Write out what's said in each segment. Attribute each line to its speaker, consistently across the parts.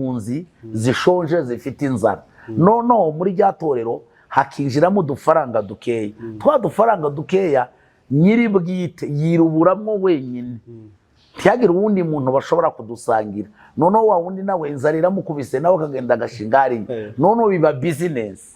Speaker 1: impunzi zishonje zifite inzara noneho muri rya torero hakinjiramo udufaranga dukeya twa dufaranga dukeya nyiri bwite yiruburamwo wenyine ntiyagire uwundi muntu bashobora kudusangira noneho wa wundi nawe inzara iramukubise nawe akagenda agashingari noneho biba business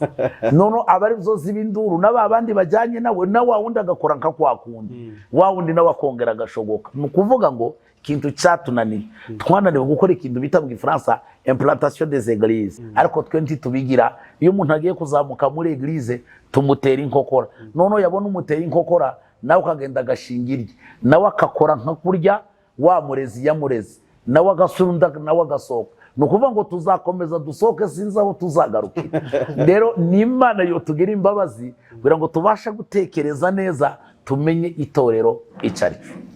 Speaker 1: noneho abari zo zibinduru n'abandi bajyanye nawe na wa wundi agakora nka kwa kundi wa wundi nawe akongera agashoboka mu kuvuga ngo ikintu cyatunaniye twananiwe gukora ikintu bita mu Gifaransa implantation des églises ariko twe ntitubigira iyo umuntu agiye kuzamuka muri église tumutera inkokora noneho yabona umutera inkokora nawe akagenda agashingirye nawe akakora nka kurya wa murezi ya murezi nawe agasunda nawe agasohoka nukuvuga ngo tuzakomeza dusohoke sinzi aho tuzagarukira rero n'Imana yo tugira imbabazi kugira ngo tubashe gutekereza neza tumenye itorero icari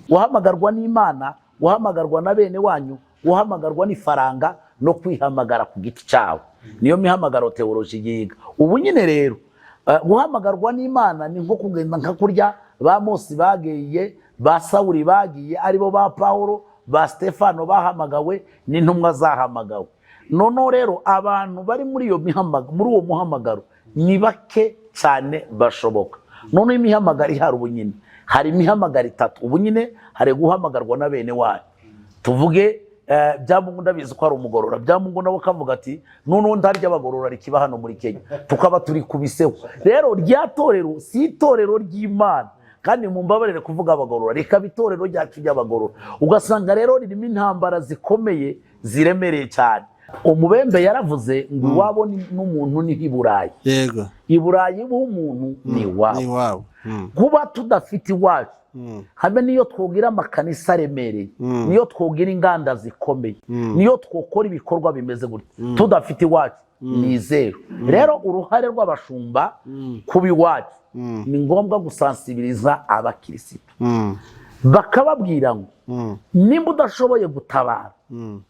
Speaker 1: uhamagarwa n'Imana uhamagarwa na bene wanyu uhamagarwa n'ifaranga no kwihamagara ku giti cyawe niyo mihamagaro teoloji yiga ubu nyine rero guhamagarwa n'Imana ni nko kugenda nka kurya ba Mose bagiye ba Sawuli bagiye aribo ba Paulo ba Stefano bahamagawe n'intumwa zahamagawe noneho rero abantu bari muri iyo mihamagaro muri uwo muhamagaro ni bake cyane bashoboka none imihamagaro ihari ubu nyine hari imihamagaro itatu ubu nyine hari guhamagarwa na bene wanyu tuvuge Byamungu ndabizi ko ari umugorora Byamungu nawe kavuga ati noneho ndarya abagorora rikiba hano muri Kenya tukaba turi kubiseho rero rya torero si itorero ry'Imana kandi mumbabarire kuvuga abagorora reka bitorero ryacu ry'abagorora ugasanga rero ririmo intambara zikomeye ziremereye cyane umubembe yaravuze ngo iwabo n'umuntu ni Iburayi
Speaker 2: yego
Speaker 1: Iburayi b'umuntu ni wabo kuba tudafite iwacu habe niyo twogira amakanisa remereye niyo twogira inganda zikomeye niyo twokora ibikorwa bimeze gutya tudafite iwacu ni zero rero uruhare rw'abashumba kuba iwacu ni ngombwa gusansibiriza abakirisitu bakababwira ngo nimba udashoboye gutabara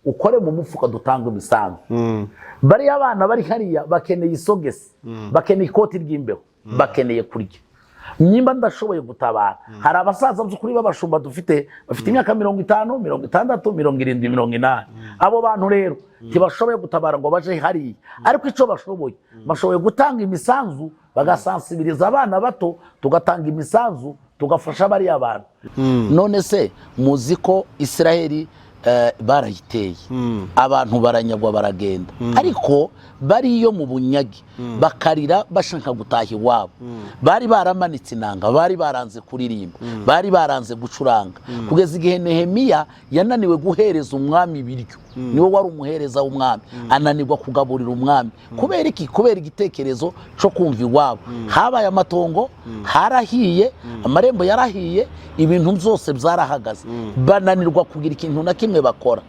Speaker 1: ukore mu mufuka dutanga imisanzu bari abana bari hariya bakeneye isogesi bakeneye ikoti ry'imbeho bakeneye kurya nimba ndashoboye gutabara hari abasaza by'ukuri b'abashumba dufite bafite imyaka 50 60 70 80 abo bantu rero ntibashoboye gutabara ngo baje hariya ariko icyo bashoboye gutanga imisanzu bagasansibiriza abana bato tugatanga imisanzu tugafasha bari abantu none se muziko Israeli barayiteye abantu baranyagwa baragenda ariko bari iyo mu bunyagi bakarira bashaka gutaha iwabo bari baramanitse inanga bari baranze kuririmba bari baranze gucuranga kugeza igihe Nehemiya yananiwe guhereza umwami ibiryo niwe wari umuhereza w'umwami ananirwa kugaburira umwami kubera iki kubera igitekerezo cyo kumva iwabo habaye amatongo harahiye amarembo yarahiye ibintu byose byarahagaze bananirwa kugira ikintu na kimwe bakora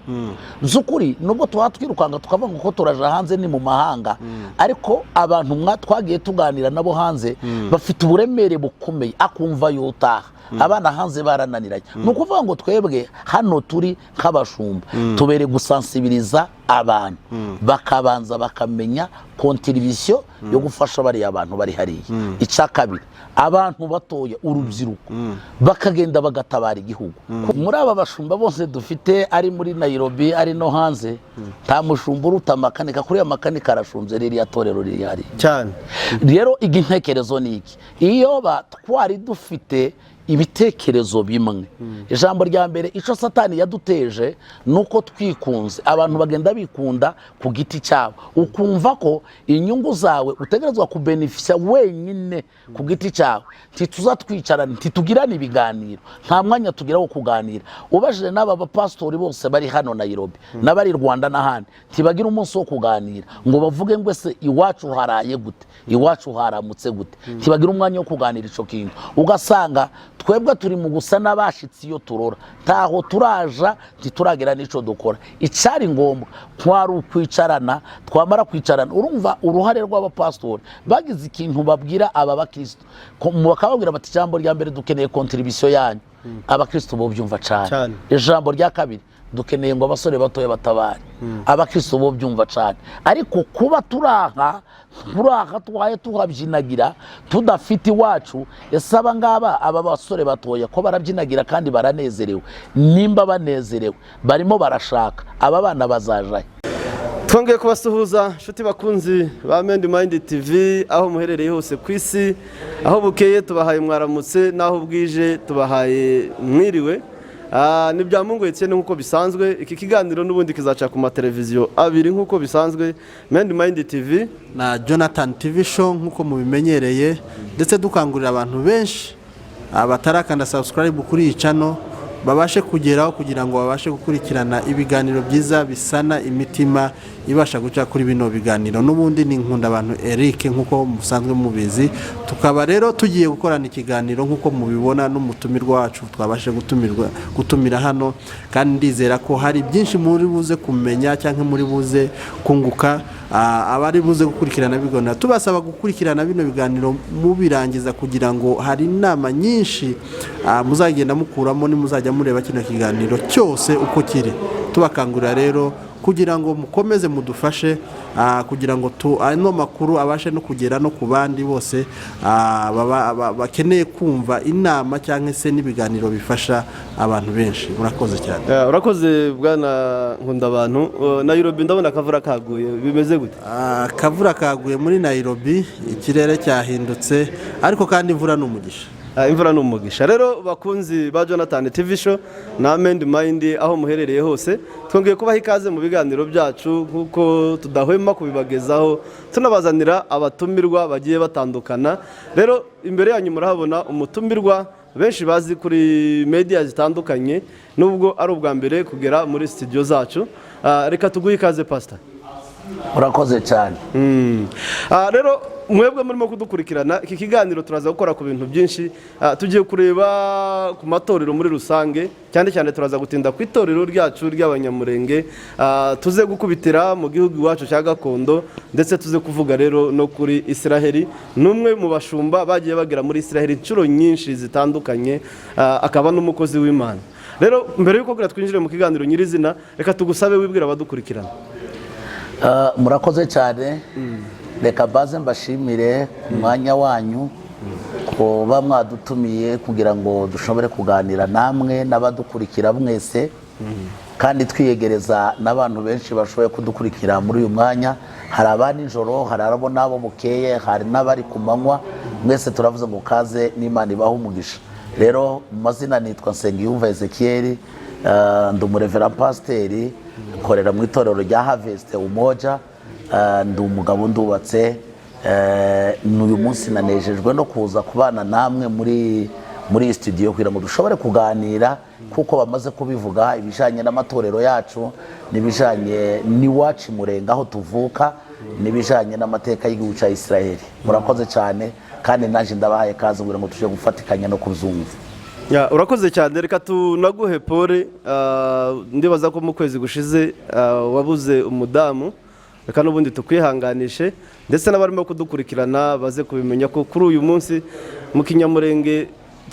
Speaker 1: zukuri nubwo twatwirukanga tukavuga ngo ko turaje hanze ni mu mahanga ariko abantu twagiye tuganira nabo hanze bafite uburemere bukomeye akumva yotaha abana hanze barananiranye nukuvuga ngo twebwe hano turi nk'abashumba tubere gusansibiriza abantu bakabanza bakamenya contribution yo gufasha bari abantu bari hariya icakabiri abantu batoya urubyiruko bakagenda bagatabara igihugu muri aba bashumba bose dufite ari muri Nairobi ari no hanze nta mushumba uruta makanika kuri ya makanika arashunze riri yatorero riri hari
Speaker 2: cyane
Speaker 1: rero igintekerezo ni iki iyo twari dufite ibitekerezo bimwe ijambo rya mbere ico Satani yaduteje nuko twikunze abantu bagenda bikunda ku giti cyabo ukumva ko inyungu zawe utegerezwa kubenefisa wenyine ku giti cyawe ntituzatwicarana ntitugirana ibiganiro nta mwanya tugira wo kuganira ubajije n'aba bapastori bose bari hano Nairobi n'abari Rwanda n'ahandi ntibagira umunsi wo kuganira ngo bavuge ngo ese iwacu haraye gute iwacu haramutse gute ntibagira umwanya wo kuganira ico kintu ugasanga twebwe turi mu gusa n'abashitsi iyo turora taho turaja ntituragira nico dukora icari ngombwa twari ukwicarana twamara kwicarana urumva uruhare rw'abapastori bagize ikintu babwira aba bakristo bakababwira bati ijambo rya mbere dukeneye contribution yanyu abakristo bo byumva cyane ijambo rya kabiri dukeneye ngo abasore batoye batabare abakristo bo byumva cyane ariko kuba turaha twaye tuhabyinagira tudafite iwacu esaba ngaba aba basore batoya ko barabyinagira kandi baranezerewe nimba banezerewe barimo barashaka aba bana bazajaye
Speaker 2: Twongeye kubasuhuza nshuti bakunzi ba Mendi Mind TV aho muherereye hose ku isi, aho bukeye tubahaye mwaramutse naho bwije tubahaye mwiriwe. Ni byamunguye cyane nkuko bisanzwe. Iki kiganiro n'ubundi kizaca ku mateleviziyo abiri nkuko bisanzwe, Mendi Mind TV
Speaker 3: na Jonathan TV Show nkuko mubimenyereye, ndetse dukangurira abantu benshi abatarakanda subscribe kuri iyi channel babashe kugeraho kugira ngo babashe gukurikirana ibiganiro byiza bisana imitima ibasha guca kuri bino biganiro. N'ubundi ni nkunda abantu Eric nkuko musanzwe mubizi, tukaba rero tugiye gukorana ikiganiro nkuko mubibona n'umutumirwa wacu twabashe gutumira hano, kandi ndizera ko hari byinshi muri buze kumenya cyangwa muri buze kunguka. Abari buze gukurikirana bigona tubasaba gukurikirana bino biganiro mubirangiza kugira ngo hari inama nyinshi muzagenda mukuramo ni muzajya mureba kino kiganiro cyose uko kiri. Tubakangurira rero kugira ngo mukomeze mudufashe kugira ngo ano makuru abashe no kugera no ku bandi bose bakeneye kumva inama cyangwa se n'ibiganiro bifasha abantu benshi. Murakoze cyane.
Speaker 2: Urakoze bwana nkunda abantu. Nairobi ndabona kavura kaguye, bimeze gute?
Speaker 3: Kavura kaguye muri Nairobi, ikirere cyahindutse ariko kandi imvura n'umugisha.
Speaker 2: Imvura n'umugisha. Rero bakunzi ba Jonathan TV Show na Mendi Mind aho muherereye hose, twongeye kubaha ikaze mu biganiro byacu nkuko tudahwema kubibagezaho, tunabazanira abatumirwa bagiye batandukana. Rero imbere yanyu murahabona umutumirwa benshi bazi kuri media zitandukanye, nubwo ari ubwa mbere kugera muri studio zacu. Reka tuguhe ikaze Pastor.
Speaker 1: Urakoze cyane.
Speaker 2: Rero mwebwe murimo kudukurikirana iki kiganiro turaza gukora ku bintu byinshi. Tugiye kureba ku matorero muri rusange, cyane cyane turaza gutinda ku itorero ryacu ry'Abanyamurenge, tuze gukubitira mu gihugu iwacu cya gakondo, ndetse tuze kuvuga rero no kuri Israeli. Numwe mu bashumba bagiye bagera muri Israeli inshuro nyinshi zitandukanye, akaba n'umukozi w'Imana. Rero mbere yuko twinjire mu kiganiro nyirizina, reka tugusabe wibwira abadukurikirana.
Speaker 1: Murakoze cyane. Reka baze mbashimire umwanya wanyu kuba mwadutumiye kugira ngo dushobore kuganira namwe n'abadukurikira mwese, kandi twiyegereza n'abantu benshi bashoboye kudukurikira muri uyu mwanya. Hari abandi nijoro, hari abo nabo bukeye, hari n'abari ku manywa. Mwese turavuze ngo kaze n'Imana ibahe umugisha. Rero mu mazina nitwa Nsengiyumva Ezekiel, ndi umurevera pasiteri, nkorera mu itorero rya Harvest Umoja. Ndi umugabo ndubatse. N'uyu munsi nanejejwe no kuza kubana namwe muri studio kugira ngo dushobore kuganira, kuko bamaze kubivuga ibijanye n'amatorero yacu, n'ibijanye n'iwacu Murenga aho tuvuka, n'ibijanye n'amateka y'igihugu cya Israeli. Murakoze cyane, kandi naje ndabahaye kaze kugira ngo tuje gufatikanya no kuzumva.
Speaker 2: Urakoze cyane. Reka tunaguhe pole. Ndibaza ko mu kwezi gushize wabuze umudamu. Reka n'ubundi tukwihanganishe, ndetse n'abarimo kudukurikirana baze kubimenya ko kuri uyu munsi mu Kinyamurenge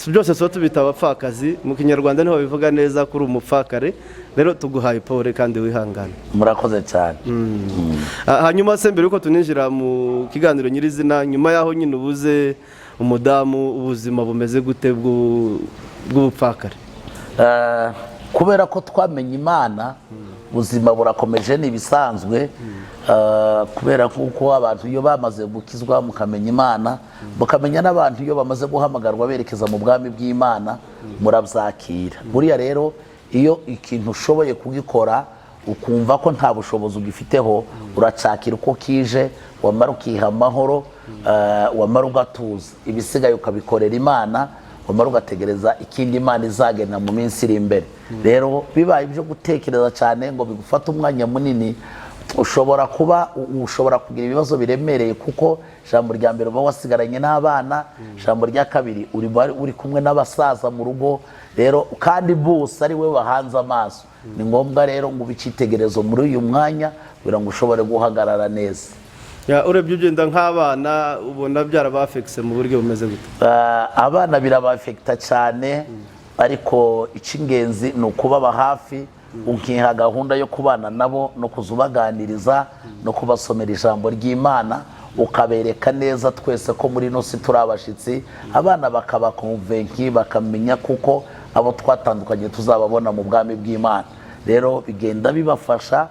Speaker 2: byose tuba tubita abapfakazi, mu Kinyarwanda niho bivuga neza kuri umupfakare. Rero tuguhaye pole kandi wihangane.
Speaker 1: Murakoze cyane.
Speaker 2: Hanyuma se mbere yuko tuninjira mu kiganiro nyirizina, nyuma yaho nyine ubuze umudamu, ubuzima bumeze gute bw'ubupfakare?
Speaker 1: Kubera ko twamenye Imana, ubuzima burakomeje n'ibisanzwe. Kubera kuko abantu iyo bamaze gukizwa mukamenya Imana, mukamenya n'abantu iyo bamaze guhamagarwa berekeza mu bwami bw'Imana, murabyakira. Buriya rero iyo ikintu ushoboye kugikora ukumva ko nta bushobozi ugifiteho, uracakira uko kije, wamara ukiha amahoro, wamara ugatuza, ibisigaye ukabikorera Imana, wamara ugategereza ikindi Imana izagena mu minsi iri imbere. Rero bibaye ibyo gutekereza cyane ngo bigufata umwanya munini, ushobora kugira ibibazo biremereye, kuko ijambo rya mbere uba wasigaranye n'abana, ijambo rya kabiri uri kumwe n'abasaza mu rugo. Rero kandi bose ari we bahanze amaso. Ni ngombwa rero ngo ubicitegerezo muri uyu mwanya kugira ngo ushobore guhagarara neza.
Speaker 2: Urebye ugenda nk'abana ubona byarabafekise mu buryo bumeze gute?
Speaker 1: Abana birabafekita cyane, ariko icy'ingenzi ni ukubaba hafi, ukiha gahunda yo kubana nabo no kuzubaganiriza no kubasomera ijambo ry'Imana, ukabereka neza twese ko muri nosi turi abashitsi. Abana bakaba konvenki, bakamenya kuko abo twatandukanye tuzababona mu bwami bw'Imana. Rero bigenda bibafasha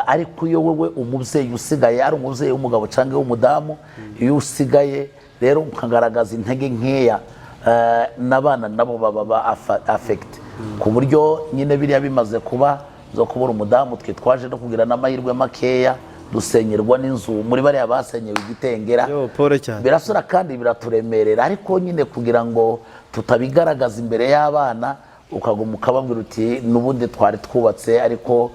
Speaker 1: ariko iyo wowe umubyeyi usigaye ari umubyeyi w'umugabo cyangwa w'umudamu, iyo usigaye rero ukagaragaza intege nkeya, n'abana nabo baba affect, ku buryo nyine biriya bimaze kuba zo kubura umudamu, twe twaje no kugira n'amahirwe makeya dusenyerwa n'inzu muri bariya basenyewe Igitengera, birasura kandi biraturemerera, ariko nyine kugira ngo tutabigaragaza imbere y'abana ukaguma ukababwira uti n'ubundi twari twubatse ariko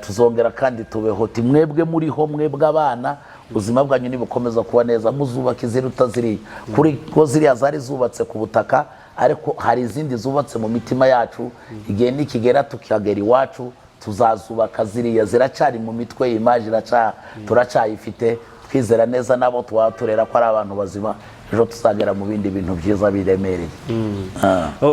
Speaker 1: tuzongera kandi tubeho, mwebwe muriho, mwebwe abana ubuzima bwanyu nibukomeza kuba neza muzubaka iziruta ziriya, kuri ko ziriya zari zubatse ku butaka, ariko hari izindi zubatse mu mitima yacu, igihe nikigera tukagera iwacu tuzazubaka ziriya, ziracyari mu mitwe, imaji turacyayifite, twizera neza nabo turera ko ari abantu bazima, ejo tuzagera mu bindi bintu byiza biremereye.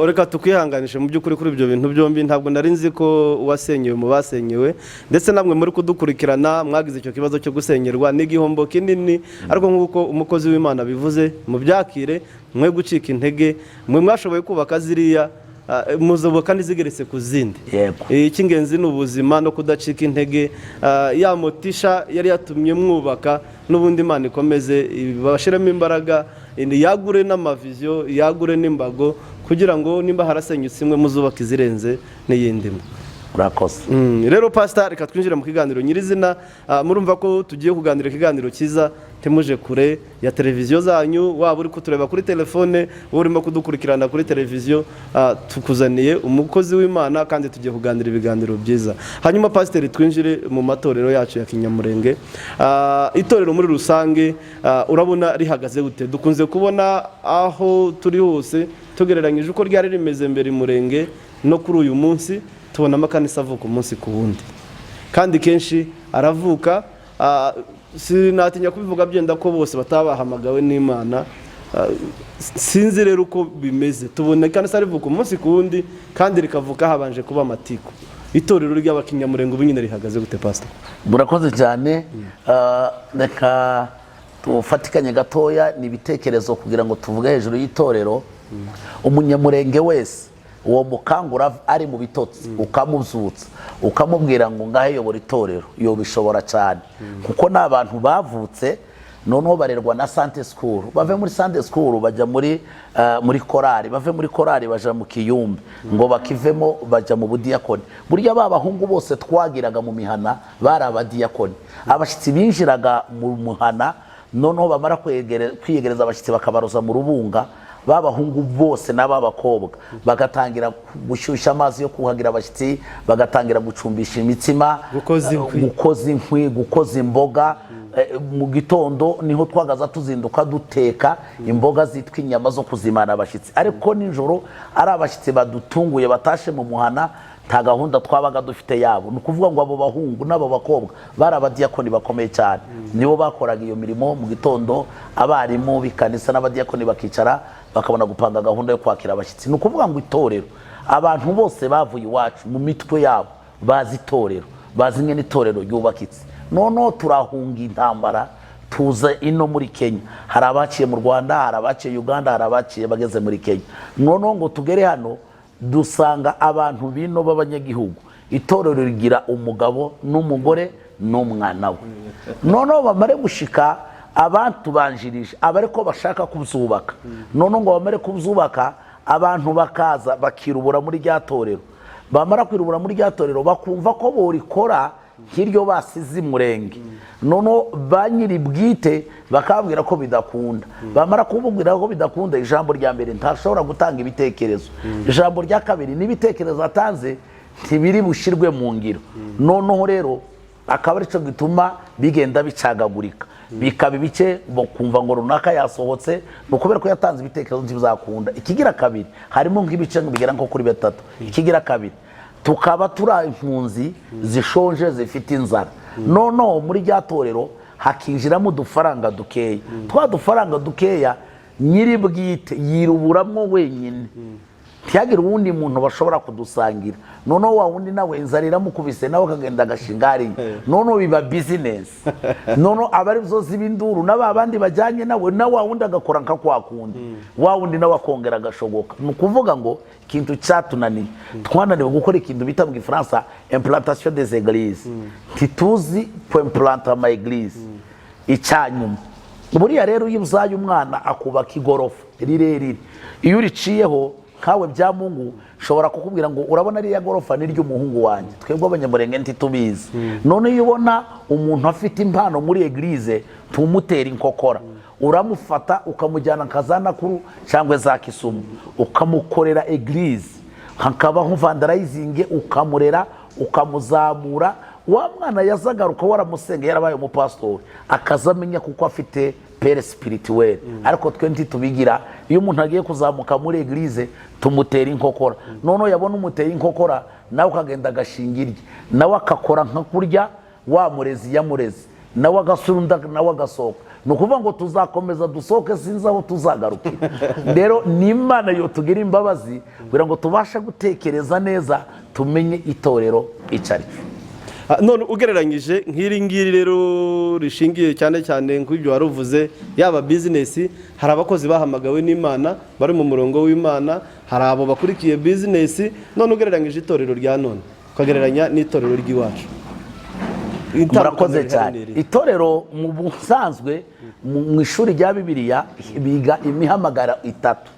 Speaker 2: Reka tukwihanganishe mu by'ukuri kuri ibyo bintu byombi, ntabwo nari nzi ko wasenyewe mu basenyewe, ndetse namwe muri kudukurikirana mwagize icyo kibazo cyo gusenyerwa n'igihombo kinini, ariko nk'uko umukozi w'Imana bivuze, mu byakire mwe gucika intege, mwe mwashoboye kubaka ziriya muzubaka n'izigeretse ku zindi. Icy'ingenzi ni ubuzima no kudacika intege, ya motisha yari yatumye mwubaka, n'ubundi Imana ikomeze bashyiremo imbaraga, yagure n'amaviziyo, yagure n'imbago, kugira ngo nimba harasenyutse imwe muzubaka izirenze n'iyindi mwe.
Speaker 1: Urakoze.
Speaker 2: Rero Pastor, reka twinjire mu kiganiro nyirizina. Murumva ko tugiye kuganira ikiganiro cyiza, temuje kure ya televiziyo zanyu, waba uri kutureba kuri telefone, wowe urimo kudukurikirana kuri televiziyo, tukuzaniye umukozi w'Imana kandi tugiye kuganira ibiganiro byiza. Hanyuma Pastor, twinjire mu matorero yacu ya Kinyamurenge. Itorero muri rusange urabona rihagaze gute? Dukunze kubona aho turi hose tugereranyije uko ryari rimeze mbere Murenge no kuri uyu munsi, tubona amakanisa avuka umunsi ku wundi, kandi kenshi aravuka, sinatinya kubivuga byenda ko bose batabahamagawe n'Imana. Sinzi rero uko bimeze, tubona ikanisa rivuka umunsi ku wundi kandi rikavuka habanje kuba amatiku. Itorero ry'Abakinyamurenge ubu nyine rihagaze gute Pastor?
Speaker 1: Murakoze cyane. Reka tufatikanye gatoya n'ibitekerezo kugira ngo tuvuge hejuru y'itorero. Umunyamurenge wese uwo mukangura ari mu bitotsi, ukamubyutsa ukamubwira ngo ngahe yobora itorero, yo bishobora cyane, kuko n'abantu bavutse noneho barerwa na Sunday school, bave muri Sunday school bajya muri korari, bave muri korari baja mu kiyumbi, ngo bakivemo bajya mu budiyakoni. Burya babahungu bose twagiraga mu mihana bari abadiyakoni, abashyitsi binjiraga mu muhana, noneho bamara kwiyegereza abashyitsi bakabaroza mu rubunga, babahungu bose n'ababakobwa bagatangira gushyushya amazi yo kuhagira abashyitsi, bagatangira gucumbisha imitsima, gukoza inkwi, gukoza imboga. Mu gitondo niho twagaza tuzinduka duteka imboga zitwa inyama zo kuzimana abashyitsi, ariko nijoro ari abashyitsi badutunguye batashe mu muhana, nta gahunda twabaga dufite yabo. Ni ukuvuga ngo abo bahungu n'abo bakobwa bari abadiyakoni bakomeye cyane, nibo bakoraga iyo mirimo. Mu gitondo abarimu b'ikanisa n'abadiyakoni bakicara bakabona gupanga gahunda yo kwakira abashyitsi. Ni ukuvuga ngo itorero, abantu bose bavuye iwacu mu mitwe yabo bazi itorero, bazi ingene itorero ryubakitse. Noneho turahunga intambara tuza ino muri Kenya, hari abaciye mu Rwanda, hari abaciye Uganda, hari abaciye bageze muri Kenya. Noneho ngo tugere hano dusanga abantu bino b'abanyagihugu, itorero rigira umugabo n'umugore n'umwana we. Noneho bamare gushika abantu banjirije abariko bashaka kubyubaka, noneho ngo bamare kubyubaka, abantu bakaza bakirubura muri rya torero. Bamara kwirubura muri rya torero bakumva ko borikora hiryo basize Murenge, noneho ba nyiri bwite bakabwira ko bidakunda. Bamara kububwira ko bidakunda, ijambo rya mbere ntashobora gutanga ibitekerezo, ijambo rya kabiri n'ibitekerezo atanze ntibiri bushirwe mu ngiro. Noneho rero akaba arico gituma bigenda bicagagurika, bikaba ibice bakumva ngo runaka yasohotse, nukubera ko yatanze ibitekerezo ntibizakunda. Ikigira kabiri harimo nk'ibice bigera nko kuri 3. Ikigira kabiri tukaba turi impunzi zishonje zifite inzara. Noneho muri rya torero hakinjiramo udufaranga dukeya, twa dufaranga dukeya nyiri bwite yiruburamwo wenyine, ntihagire uwundi muntu bashobora kudusangira, noneho wa wundi nawe inzara iramukubise nawe akagenda agashingariye, noneho biba bizinesi, noneho aba ari zo z'ibinduru n'aba bandi bajyanye nawe na wa wundi agakora nka kwa kundi, wa wundi nawe akongera agashoboka. Ni ukuvuga ngo ikintu cyatunaniye, twananiwe gukora ikintu bita mu Gifaransa implantation des églises, ntituzi implanter ama église icyanyuma. Buriya rero iyo uzaye umwana akubaka igorofa rirerire, iyo uriciyeho kawe bya Mungu shobora kukubwira ngo urabona ariya gorofa ni ry'umuhungu wanjye, twebwe abanyamurenge ntitubizi. None iyo ubona umuntu afite impano muri eglise tumutera inkokora, uramufata ukamujyana kazana kuru cyangwa za Kisumu ukamukorera eglise, hakaba vandalizing, ukamurera ukamuzamura, wa mwana yazagaruka waramusenga yarabaye umupastori akazamenya kuko afite pere spirituel. Ariko twe ntitubigira, iyo umuntu agiye kuzamuka muri eglise tumutera inkokora, noneho yabona umutera inkokora nawe ukagenda agashingirye, nawe akakora nka kurya wa murezi yamurezi, nawe agasurunda nawe agasohoka. Ni ukuvuga ngo tuzakomeza dusohoke sinzi aho tuzagarukira. Rero ni Imana yo tugira imbabazi kugira ngo tubashe gutekereza neza, tumenye itorero icyo ari cyo.
Speaker 2: None ugereranyije nk'iri ngiri rero rishingiye cyane cyane nk'ibyo waruvuze, yaba bizinesi, hari abakozi bahamagawe n'Imana bari mu murongo w'Imana, hari abo bakurikiye bizinesi. None ugereranyije itorero rya none ukagereranya n'itorero ry'iwacu,
Speaker 1: murakoze cyane. Itorero mu busanzwe mu ishuri rya Bibiliya biga imihamagara itatu,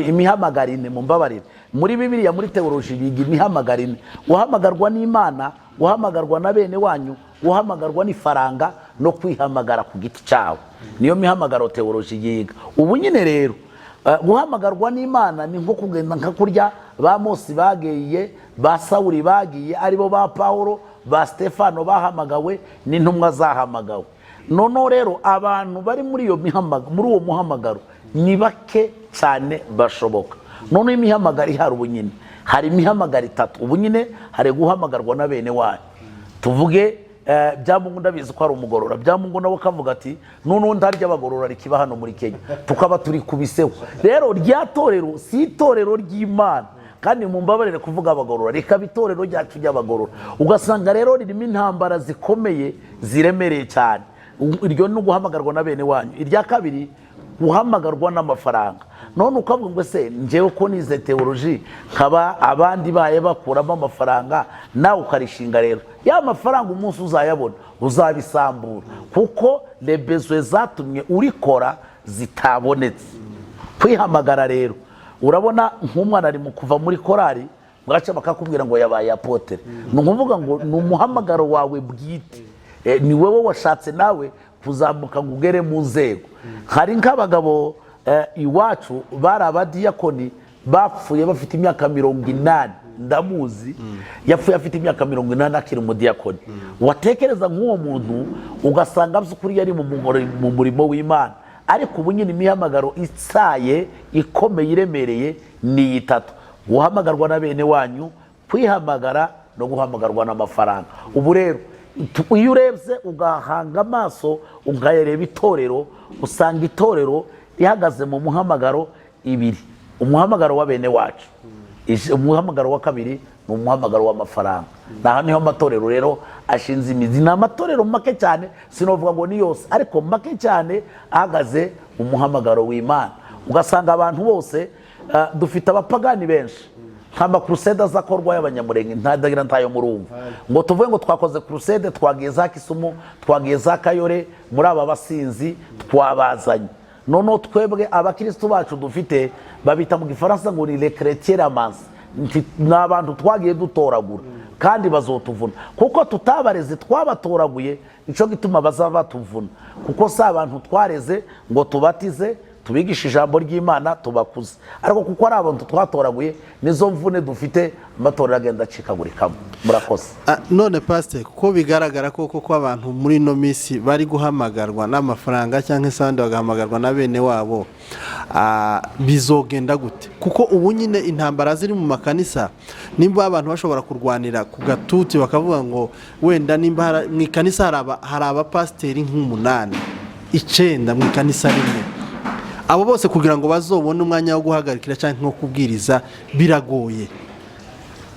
Speaker 1: imihamagara ine, mumbabarire. Muri Bibiliya muri teoloji biga imihamagara ine: uhamagarwa n'Imana, uhamagarwa na bene wanyu, uhamagarwa n'ifaranga, no kwihamagara ku giti cyawe. Niyo mihamagaro teoloji yiga. Ubu nyine rero guhamagarwa n'Imana ni nko kugenda nka kurya ba Mose bagiye, ba Sawuli bagiye, aribo ba Paulo, ba Stefano bahamagawe n'intumwa zahamagawe. Noneho rero abantu bari muri iyo mihamagaro, muri uwo muhamagaro ni bake cyane bashoboka. Noneho imihamagaro ihari ubu nyine hari imihamagaro itatu. Ubu nyine hari guhamagarwa na bene wanyu, tuvuge bya Mungu ndabizi ko ari umugorora, bya Mungu nawe akavuga ati noneho ndarya abagorora rikiba hano muri Kenya, tukaba turi kubiseho. Rero rya torero si itorero ry'Imana, kandi mumbabarire kuvuga abagorora, rikaba itorero ryacu ry'abagorora. Ugasanga rero ririmo intambara zikomeye ziremereye cyane. Iryo ni guhamagarwa na bene wanyu. Irya kabiri guhamagarwa n'amafaranga. None ukavuga ngo se njewe ko nize teoloji nkaba abandi baye bakuramo amafaranga, nawe ukarishinga, rero ya mafaranga umunsi uzayabona uzabisambura, kuko lebezwe zatumye urikora zitabonetse. Kwihamagara rero, urabona nk'umwana ari mu kuva muri korari bwaca bakakubwira ngo yabaye apotere, ni ukuvuga ngo ni umuhamagaro wawe bwite, ni wowe washatse nawe kuzamuka ngo ugere mu nzego. Hari nk'abagabo iwacu bari abadiyakoni bapfuye bafite imyaka 80, ndamuzi yapfuye afite imyaka 80 akiri umudiyakoni. Watekereza nk'uwo muntu ugasanga by'ukuri yari mu murimo w'Imana. Ariko ubu nyine imihamagaro itsaye ikomeye iremereye ni itatu: guhamagarwa na bene wanyu, kwihamagara, no guhamagarwa n'amafaranga. Ubu rero iyo urebye ugahanga amaso ukayareba itorero, usanga itorero rihagaze mu muhamagaro ibiri: umuhamagaro wa bene wacu, umuhamagaro wa kabiri ni umuhamagaro w'amafaranga. Naho niho amatorero rero ashinze imizi. Ni amatorero make cyane, sinovuga ngo ni yose, ariko make cyane ahagaze umuhamagaro w'Imana. Ugasanga abantu bose dufite abapagani benshi, nk'ama crusade azakorwa y'abanyamurenge ntadagira ntayo murumva. Ngo tuvuge ngo twakoze crusade, twagiye za Kisumu, twagiye za Kayore, muri aba basinzi twabazanye. Noneho twebwe abakristo bacu dufite babita mu Gifaransa ngo ni les chrétiens ramasses, ni abantu twagiye dutoragura kandi bazotuvuna, kuko tutabareze twabatoraguye. Nico gituma bazaba batuvuna, kuko si abantu twareze ngo tubatize tubigisha ijambo ry'Imana tubakuze, ariko kuko ari abantu twatoraguye nizo mvune dufite, amatorero agenda acikagurikamo. Murakoze.
Speaker 3: None pastor, kuko bigaragara ko abantu muri no misi bari guhamagarwa n'amafaranga cyangwa se abandi bagahamagarwa na bene wabo, bizogenda gute? Kuko ubu nyine intambara ziri mu makanisa, nimba abantu bashobora kurwanira ku gatuti bakavuga ngo wenda nimba mu ikanisa hari abapasteri nk'8, 9 mu ikanisa rimwe, abo bose kugira ngo bazobone umwanya wo guhagarikira cyangwa nko kubwiriza biragoye,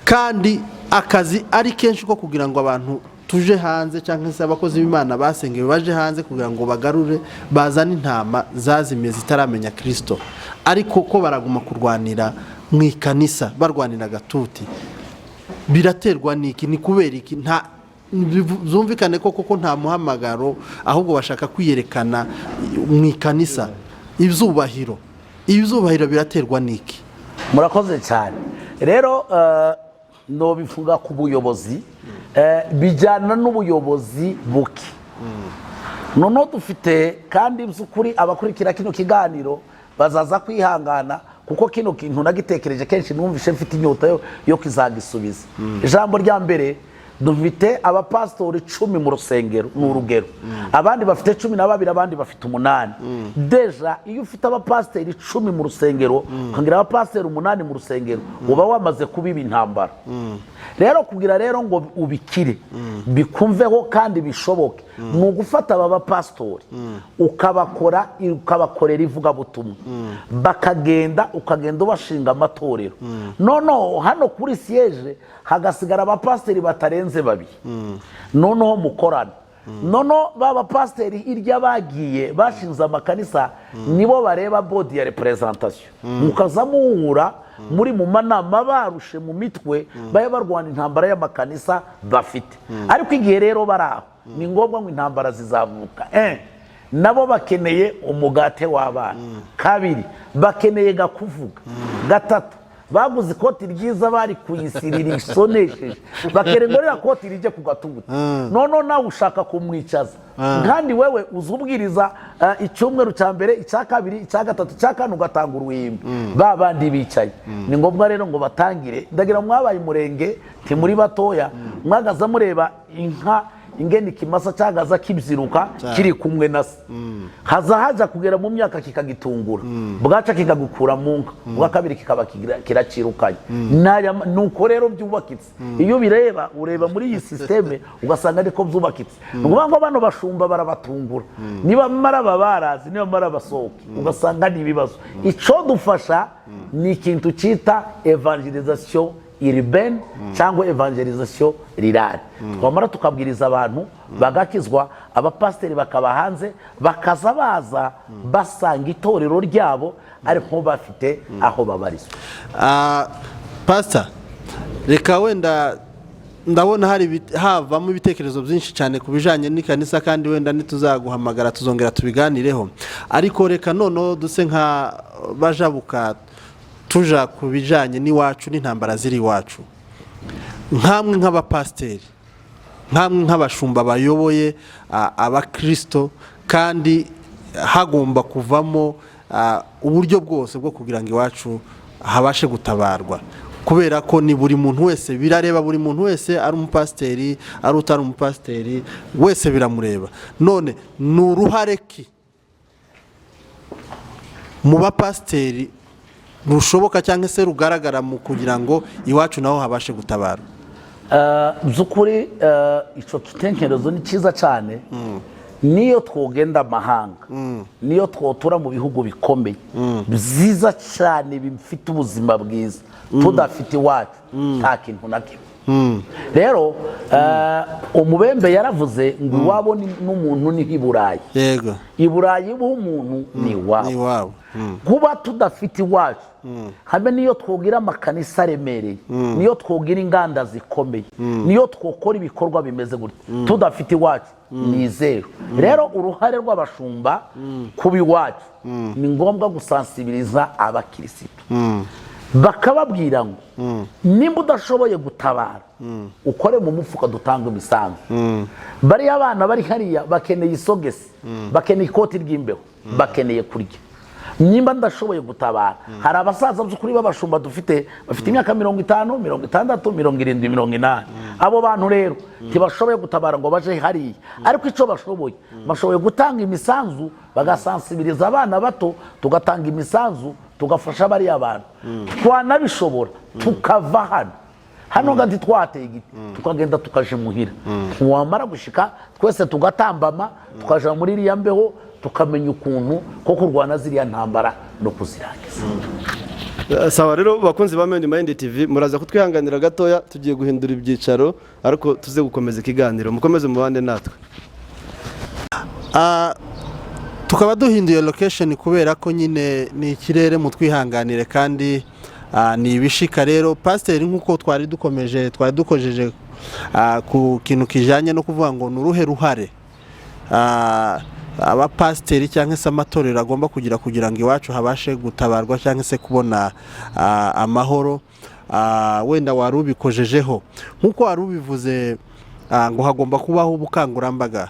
Speaker 3: kandi akazi ari kenshi ko kugira ngo abantu tuje hanze cyangwa se abakozi b'Imana basengeye baje hanze kugira ngo bagarure bazane intama zazimye zitaramenya Kristo, ariko ko baraguma kurwanira mu ikanisa barwanira gatuti. Biraterwa niki? Ni kubera iki? Nta zumvikane koko nta muhamagaro, ahubwo bashaka kwiyerekana mu ikanisa. Ibyubahiro biraterwa niki?
Speaker 1: Murakoze cyane. Rero no bivuga ku buyobozi, bijyana n'ubuyobozi buke. Noneho dufite kandi by'ukuri abakurikira kino kiganiro bazaza kwihangana, kuko kino kintu nagitekereje kenshi numvishe mfite inyota yo kizagisubiza. Ijambo rya mbere, dufite abapastori 10 mu rusengero n'urugero, abandi bafite 12, abandi bafite 8. Deja iyo ufite abapastori 10 mu rusengero ukagira abapastori 8 mu rusengero, uba wamaze kubiba intambara. Rero kugira rero ngo ubikire bikumveho kandi bishoboke, ni ugufata aba bapastori ukabakorera ivugabutumwa, bakagenda ukagenda ubashinga amatorero. Noneho hano kuri siyeje hagasigara abapastori batarenze 2. Noneho mukorana. Noneho baba pasiteri irya bagiye bashinze amakanisa nibo bareba bodi ya representation, mukaza muhura muri mu manama barushe mu mitwe baye barwana intambara y'amakanisa bafite. Ariko igihe rero baraho ni ngombwa ngo intambara zizavuka. Nabo bakeneye umugate w'abana. 2 bakeneye gakuvuga. 3 baguze ikoti ryiza bari kuyisirira isonesheje, bakerengorera koti rije ku gatugu. Noneho nawe ushaka kumwicaza, kandi wewe uzubwiriza icyumweru cya mbere, icya kabiri, icya gatatu, icya kane ugatanga uruhimbi, babandi bicaye. Ni ngombwa rero ngo batangire. Ndagira mwabaye umurenge muri batoya, mwagaza mureba inka ingeni kimasa cyagaza kibyiruka kiri kumwe na se, haza kugera mu myaka kikagitungura, bwaca kikagukura mu nka, bwa kabiri kikaba kiracirukanye. Nuko rero byubakitse. Iyo bireba ureba muri iyi systeme ugasanga ariko byubakitse. Nukuvuga ngo bano bashumba barabatungura, niba maraba barazi, niba maraba sohoke, ugasanga ni ibibazo. Ico dufasha ni ikintu cita evangelisation urbaine cyangwa evangelisation rurale. Twamara tukabwiriza abantu bagakizwa, abapasiteri bakaba hanze, bakaza baza basanga itorero ryabo ariko bafite aho babarizwa.
Speaker 3: Pastor, reka wenda ndabona havamo ibitekerezo byinshi cyane ku bijanye n'ikanisa, kandi wenda nituzaguhamagara tuzongera tubiganireho. Ariko reka noneho duse nka bajabuka tuja ku bijanye n'iwacu n'intambara ziri iwacu. Nkamwe nk'abapasiteri, nkamwe nk'abashumba bayoboye abakristo, kandi hagomba kuvamo uburyo bwose bwo kugira ngo iwacu habashe gutabarwa, kubera ko ni buri muntu wese birareba, buri muntu wese ari umupasiteri ari utari umupasiteri wese biramureba. None ni uruhare ki mu bapasiteri rushoboka cyangwa se rugaragara mu kugira ngo iwacu naho habashe gutabara?
Speaker 1: By'ukuri icyo gitekerezo ni cyiza cyane. Niyo twogenda amahanga, niyo twotura mu bihugu bikomeye byiza cyane bifite ubuzima bwiza, tudafite iwacu nta kintu na kimwe. Rero umubembe yaravuze ngo iwabo n'umuntu ni nk'iburayi.
Speaker 3: Yego,
Speaker 1: iburayi bw'umuntu ni iwabo. Kuba tudafite iwacu, habe niyo twogira amakanisa aremereye, niyo twogira inganda zikomeye, niyo twokora ibikorwa bimeze gutya, tudafite iwacu ni zero. Rero uruhare rw'abashumba kuba iwacu ni ngombwa gusansibiriza abakirisitu, bakababwira ngo nimba udashoboye gutabara ukore mu mufuka dutanga imisanzu. Bariya abana bari hariya bakeneye isogesi, bakeneye ikoti ry'imbeho, bakeneye kurya. Nimba ndashoboye gutabara, hari abasaza by'ukuri b'abashumba dufite bafite imyaka 50, 60, 70, 80. Abo bantu rero ntibashoboye gutabara ngo baje hariya, ariko icyo bashoboye gutanga imisanzu, bagasansibiriza abana bato, tugatanga imisanzu, tugafasha bariya abantu. Twanabishobora tukava hano ngandi twateye igiti tukagenda tukaje muhira, wamara gushika twese tugatambama tukaja muri iriya mbeho, tukamenya ukuntu ko kurwana ziriya ntambara no kuzirangiza.
Speaker 2: Sawa rero bakunzi ba Mind TV muraza kutwihanganira gatoya tugiye guhindura ibyicaro ariko tuze gukomeza ikiganiro mukomeze mubande natwe.
Speaker 3: Tukaba duhinduye location kubera ko nyine ni ikirere mutwihanganire kandi ni ibishika rero pasiteri nk'uko twari dukojeje ku kintu kijanye no kuvuga ngo nuruhe ruhare abapasiteri cyangwa se amatorero agomba kugira ngo iwacu habashe gutabarwa cyangwa se kubona amahoro. Wenda wari ubikojejeho nk'uko wari ubivuze ngo hagomba kubaho ubukangurambaga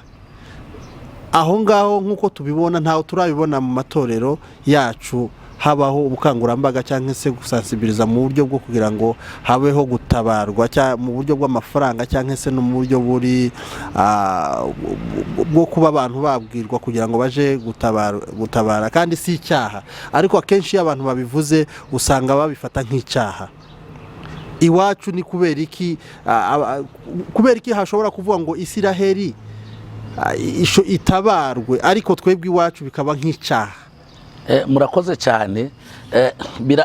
Speaker 3: aho ngaho nk'uko tubibona ntaho turabibona mu matorero yacu habaho ubukangurambaga cyangwa se gusansibiriza mu buryo bwo kugira ngo habeho gutabarwa mu buryo bw'amafaranga cyangwa se no mu buryo bwo kuba abantu babwirwa kugira ngo baje gutabara kandi si icyaha ariko akenshi iyo abantu babivuze usanga babifata nk'icyaha. Iwacu ni kubera iki hashobora kuvuga ngo Isiraheli itabarwe ariko twebwe iwacu bikaba nk'icyaha?
Speaker 1: Murakoze cyane.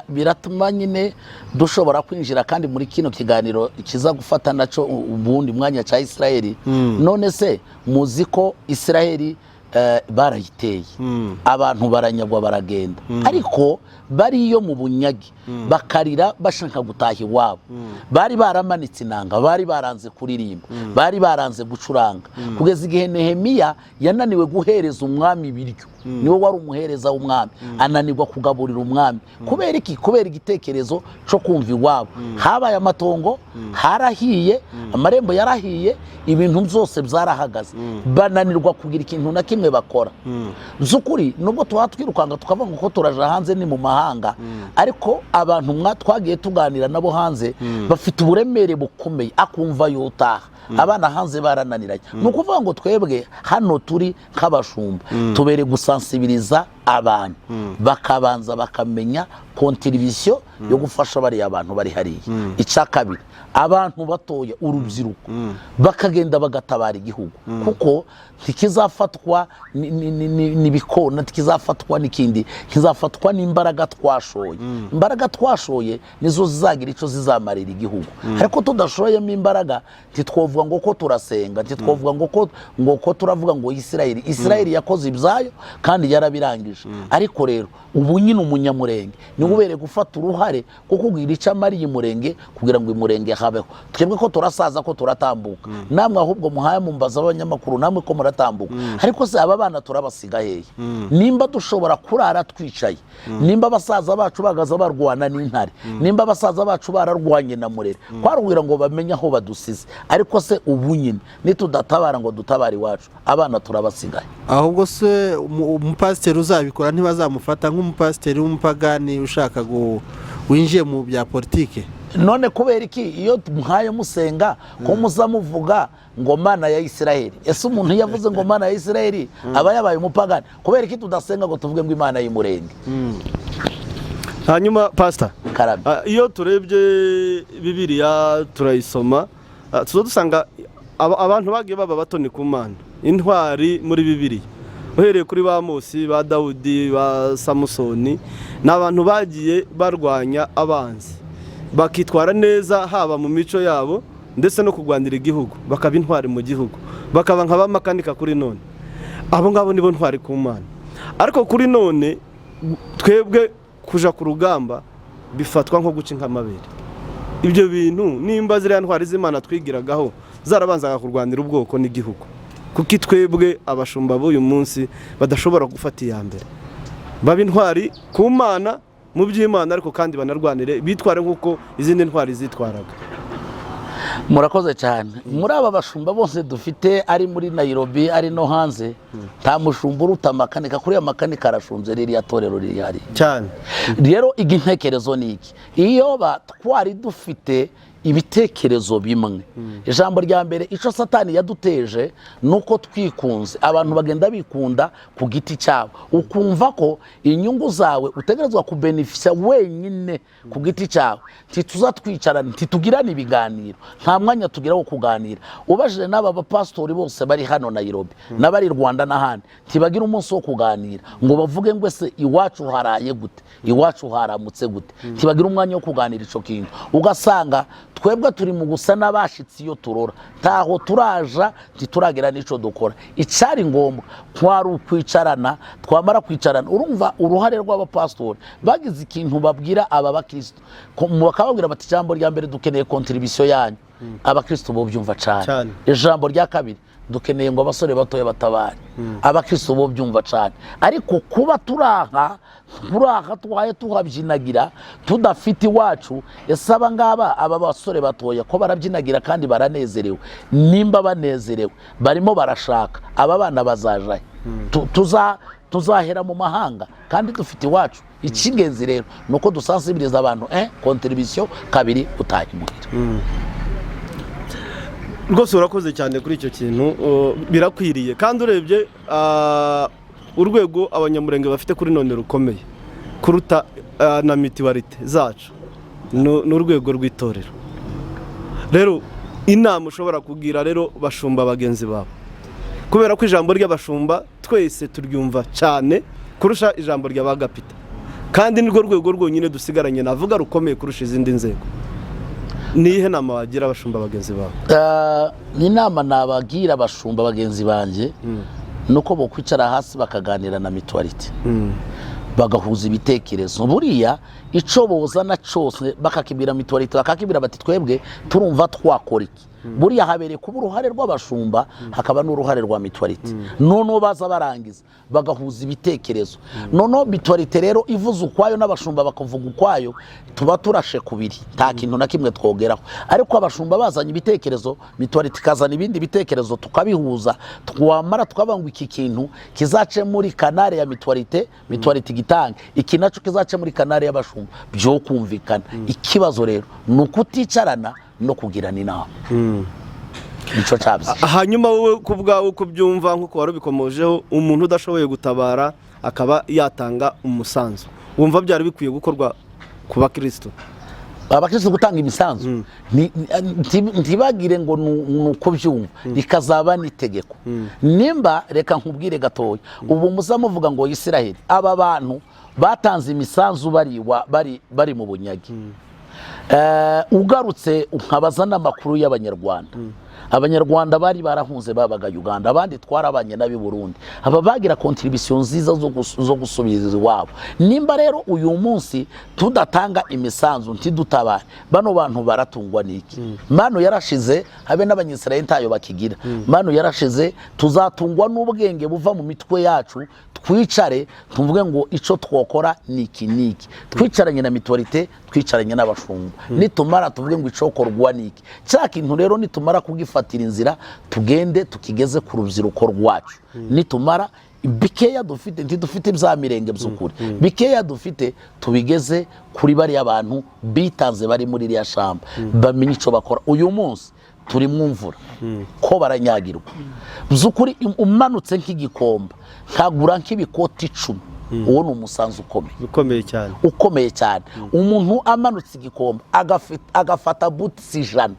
Speaker 1: Biratuma nyine dushobora kwinjira kandi muri kino kiganiro kiza gufata naco ubundi mwanya cya Isiraheli. None se muzi ko Isiraheli barayiteye abantu baranyagwa baragenda ariko bariyo mu bunyagi bakarira bashaka gutaha iwabo. Bari baramanitse inanga, bari baranze kuririmba, bari baranze gucuranga kugeza igihe Nehemiya yananiwe guhereza umwami ibiryo. Niwe wari umuhereza w'umwami, ananirwa kugaburira umwami. Kubera iki? Kubera igitekerezo cyo kumva iwabo. Habaye amatongo, harahiye, amarembo yarahiye, ibintu byose byarahagaze, bananirwa kugira ikintu na kimwe bakora. Zukuri nubwo twatwirukanga tukavuga ko turaje hanze ni mu mahanga ariko abantu twagiye tuganira nabo hanze bafite uburemere bukomeye akumva yotaha. Abana hanze barananiranye. Nukuvuga ngo twebwe hano turi nk'abashumba tubere gusansibiriza abantu bakabanza bakamenya contribution yo gufasha bari abantu bari hariya. Icya kabiri, abantu batoya urubyiruko bakagenda bagatabara igihugu kuko ntikizafatwa n'ibikona, ntikizafatwa n'ikindi, kizafatwa n'imbaraga twashoye. Imbaraga twashoye nizo zizagira icyo zizamarira igihugu. Ariko tudashoyemo imbaraga ntitwovuga ngo ko turasenga, ntitwovuga ngo ko turavuga ngo Isiraheli yakoze ibyayo kandi yarabirangije. Ariko rero ubu nyine umunyamurenge ni ubere gufata uruhare kuko kugira icyo amariye umurenge kugira ngo imurenge habeho. Twebwe ko turasaza ko turatambuka, namwe ahubwo muhaye mumbaza abanyamakuru namwe ko muratambuka. Ariko se aba bana turabasiga hehe? Nimba dushobora kurara twicaye, nimba abasaza bacu bagaza barwana n'intare, nimba abasaza bacu bararwanye na murere, twarubwira ngo bamenye aho badusize. Ariko se ubu nyine nitudatabara ngo dutabare iwacu abana turabasigaye.
Speaker 3: Ahubwo se umupasiteri uzabikora ntibazamufata nk'umupasiteri w'umupagani ushaka winjiye mu bya politike?
Speaker 1: None kubera iki iyo muhaye musenga ko muzamuvuga ngo Mana ya Isiraheli? Ese umuntu yavuze ngo Mana ya Isiraheli aba yabaye umupagani? Kubera iki tudasenga ngo tuvuge ngo Imana y'umurenge?
Speaker 2: Hanyuma pastor, iyo turebye Bibiliya turayisoma dusanga abantu bagiye baba batoni ku Mana, intwari muri Bibiliya uhereye kuri ba Mose, ba Dawudi, ba Samusoni, n'abantu bagiye barwanya abanzi bakitwara neza haba mu mico yabo ndetse no kugwanira igihugu, bakaba intwari mu gihugu, bakaba nk'abamakanika kuri none. Abo ngabo nibo ntwari ku Mana. Ariko kuri none twebwe kuja ku rugamba bifatwa nko guca nk'amabere. Ibyo bintu nimba ziriya ntwari z'Imana twigiragaho zarabanzaga kurwanira ubwoko n'igihugu, kuko twebwe abashumba b'uyu munsi badashobora gufata iya mbere, baba intwari ku Mana mu by'Imana ariko kandi banarwanire bitware nk'uko izindi ntwari zitwaraga.
Speaker 1: Murakoze cyane. Muri aba bashumba bose dufite ari muri Nairobi ari no hanze, nta mushumba uruta makanika. Kuri ya makanika arashunze ririya torero riri cyane. Rero igintekerezo ni iki? Iyo twari dufite ibitekerezo bimwe. Ijambo rya mbere icyo satani yaduteje nuko twikunze, abantu bagenda bikunda ku giti cyabo, ukumva ko inyungu zawe utegerezwa kubenefisa wenyine ku giti cyawe. Ntituzatwicarana, ntitugirane ibiganiro, nta mwanya tugira wo kuganira. Ubajije n'aba bapasitori bose bari hano Nairobi n'abari Rwanda n'ahandi, ntibagira umunsi wo kuganira ngo bavuge ngo ese iwacu haraye gute, iwacu haramutse gute. Ntibagira umwanya wo kuganira ico kintu. Ugasanga twebwe turi mu gusa n'abashitsi iyo turora, taho turaja ntituragira n'ico dukora. Icari ngombwa kwari ukwicarana, twamara kwicarana urumva uruhare rw'abapasitori bagize ikintu babwira aba bakristo, bakababwira bati ijambo rya mbere dukeneye contribution yanyu. Abakristo bo byumva cyane. Ijambo rya kabiri dukeneye ngo abasore batoya batabare. Abakristo bo byumva cyane. Ariko kuba turaha twaye tuhabyinagira tudafite iwacu, ese aba ngaba aba basore batoya ko barabyinagira kandi baranezerewe, nimba banezerewe barimo barashaka, aba bana bazajaye. Tuzahera mu mahanga kandi dufite iwacu. Icy'ingenzi rero nuko dusansibiriza abantu contribution, kabiri utayimuhira.
Speaker 2: Rwose urakoze cyane kuri icyo kintu, birakwiriye. Kandi urebye urwego abanyamurenge bafite kuri none rukomeye kuruta na mituwarite zacu ni urwego rw'itorero. Rero inama ushobora kugira rero bashumba bagenzi babo, kubera ko ijambo ry'abashumba twese turyumva cyane kurusha ijambo ry'abagapita, kandi nirwo rwego rwonyine dusigaranye navuga rukomeye kurusha izindi nzego. Nihe nama wagira abashumba bagenzi babo?
Speaker 1: Inama nabagira abashumba bagenzi banje nuko bo kwicara hasi bakaganira na mituwarite, bagahuza ibitekerezo. Buriya ico bozana cyose bakakibira mituwarite, bakakibira bati twebwe turumva twakora iki. Buriya habereye kuba uruhare rw'abashumba, hakaba n'uruhare rwa mituwarite. Noneho baza barangiza bagahuza ibitekerezo. Noneho mituwarite rero ivuze ukwayo n'abashumba bakavuga ukwayo, tuba turashe kubiri, nta kintu na kimwe twogeraho. Ariko abashumba bazanye ibitekerezo, mituwarite ikazana ibindi bitekerezo, tukabihuza, twamara twabanga iki kintu kizace muri kanare ya mituwarite, mituwarite igitange iki naco kizace muri kanare y'abashumba, byo kumvikana. Ikibazo rero ni ukuticarana no kugirana inama. Nico cyabyo.
Speaker 2: Hanyuma wowe kubwawe uko byumva nkuko warubikomojeho, umuntu udashoboye gutabara akaba yatanga umusanzu, wumva byari bikwiye gukorwa ku bakristo?
Speaker 1: Abakristo gutanga imisanzu ntibagire ngo nuko byumva, rikazaba n'itegeko. Nimba reka nkubwire gatoya, ubu muzamuvuga ngo Isiraheli, aba bantu batanze imisanzu bari mu bunyagi. Ugarutse ukabaza n'amakuru y'abanyarwanda, abanyarwanda bari barahunze babaga Uganda, abandi twarabanye n'abi Burundi, aba bagira contribution nziza zo gusubiza iwabo. Nimba rero uyu munsi tudatanga imisanzu ntidutabare, bano bantu baratungwa niki? Mano yarashize, habe n'abanyisirayeli ntayo bakigira. Mano yarashize, tuzatungwa n'ubwenge buva mu mitwe yacu. Twicare tumvuge ngo ico twokora niki, twicaranye na mituwarite, twicaranye n'abashumba, nitumara tuvuge ngo icokorwa niki. Cya kintu rero nitumara kugifatira inzira, tugende tukigeze ku rubyiruko rwacu. Nitumara bikeya dufite, ntidufite bya mirenge by'ukuri, bikeya dufite tubigeze kuri bari abantu bitanze bari muri iriya shamba, bamenye ico bakora. Uyu munsi turi mwumvura ko baranyagirwa by'ukuri, umanutse nk'igikomba nkagura nk'ibikoti 10, uwo ni umusanzu ukomeye cyane. Umuntu amanutse igikomba agafata buti 100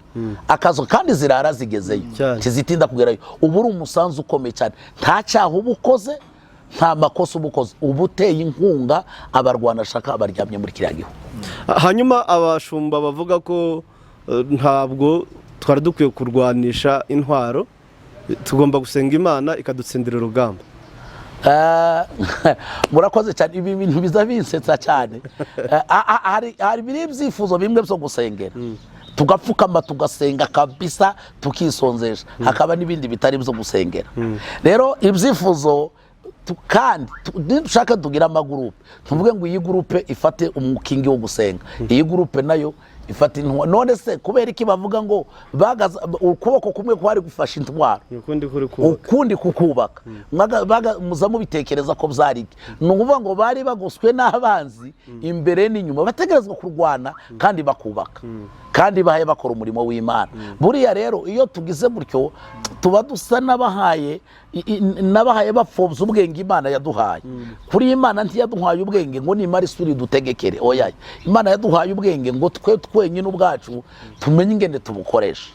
Speaker 1: akazo, kandi zirara zigezeyo tizitinda kugerayo, ubu uri umusanzu ukomeye cyane. Nta cyaha ubukoze, nta makosa ubukoze, ubuteye inkunga abarwana shaka abaryamye muri kiriya gihugu.
Speaker 2: Hanyuma abashumba bavuga ko ntabwo twari dukwiye kurwanisha intwaro, tugomba gusenga Imana ikadutsindira urugamba.
Speaker 1: Murakoze cyane, ibi bintu biza binsetsa cyane. Hari biri byifuzo bimwe byo gusengera, tugapfukama tugasenga kabisa tukisonzesha, hakaba n'ibindi bitari byo gusengera. Rero ibyifuzo kandi dushaka tugira amagurupe, tuvuge ngo iyi gurupe ifate umukingi wo gusenga, iyi gurupe nayo ifata intwaro. None se kubera iki bavuga ngo ukuboko kumwe kwari gufasha intwaro, ukundi kukubaka? Muza mubitekereza ko byari ni ukuvuga ngo bari bagoswe n'abanzi imbere n'inyuma, bategerezwa kurwana kandi bakubaka. kandi bahaye bakora umurimo w'Imana. Buriya rero iyo tugize gutyo tuba dusa n'abahaye bapfobya ubwenge Imana yaduhaye. Kuri Imana ntiyaduhaye ubwenge ngo nimara isuri dutegekere, oya, Imana yaduhaye ubwenge ngo twe twenyine ubwacu tumenye ingene tubukoresha.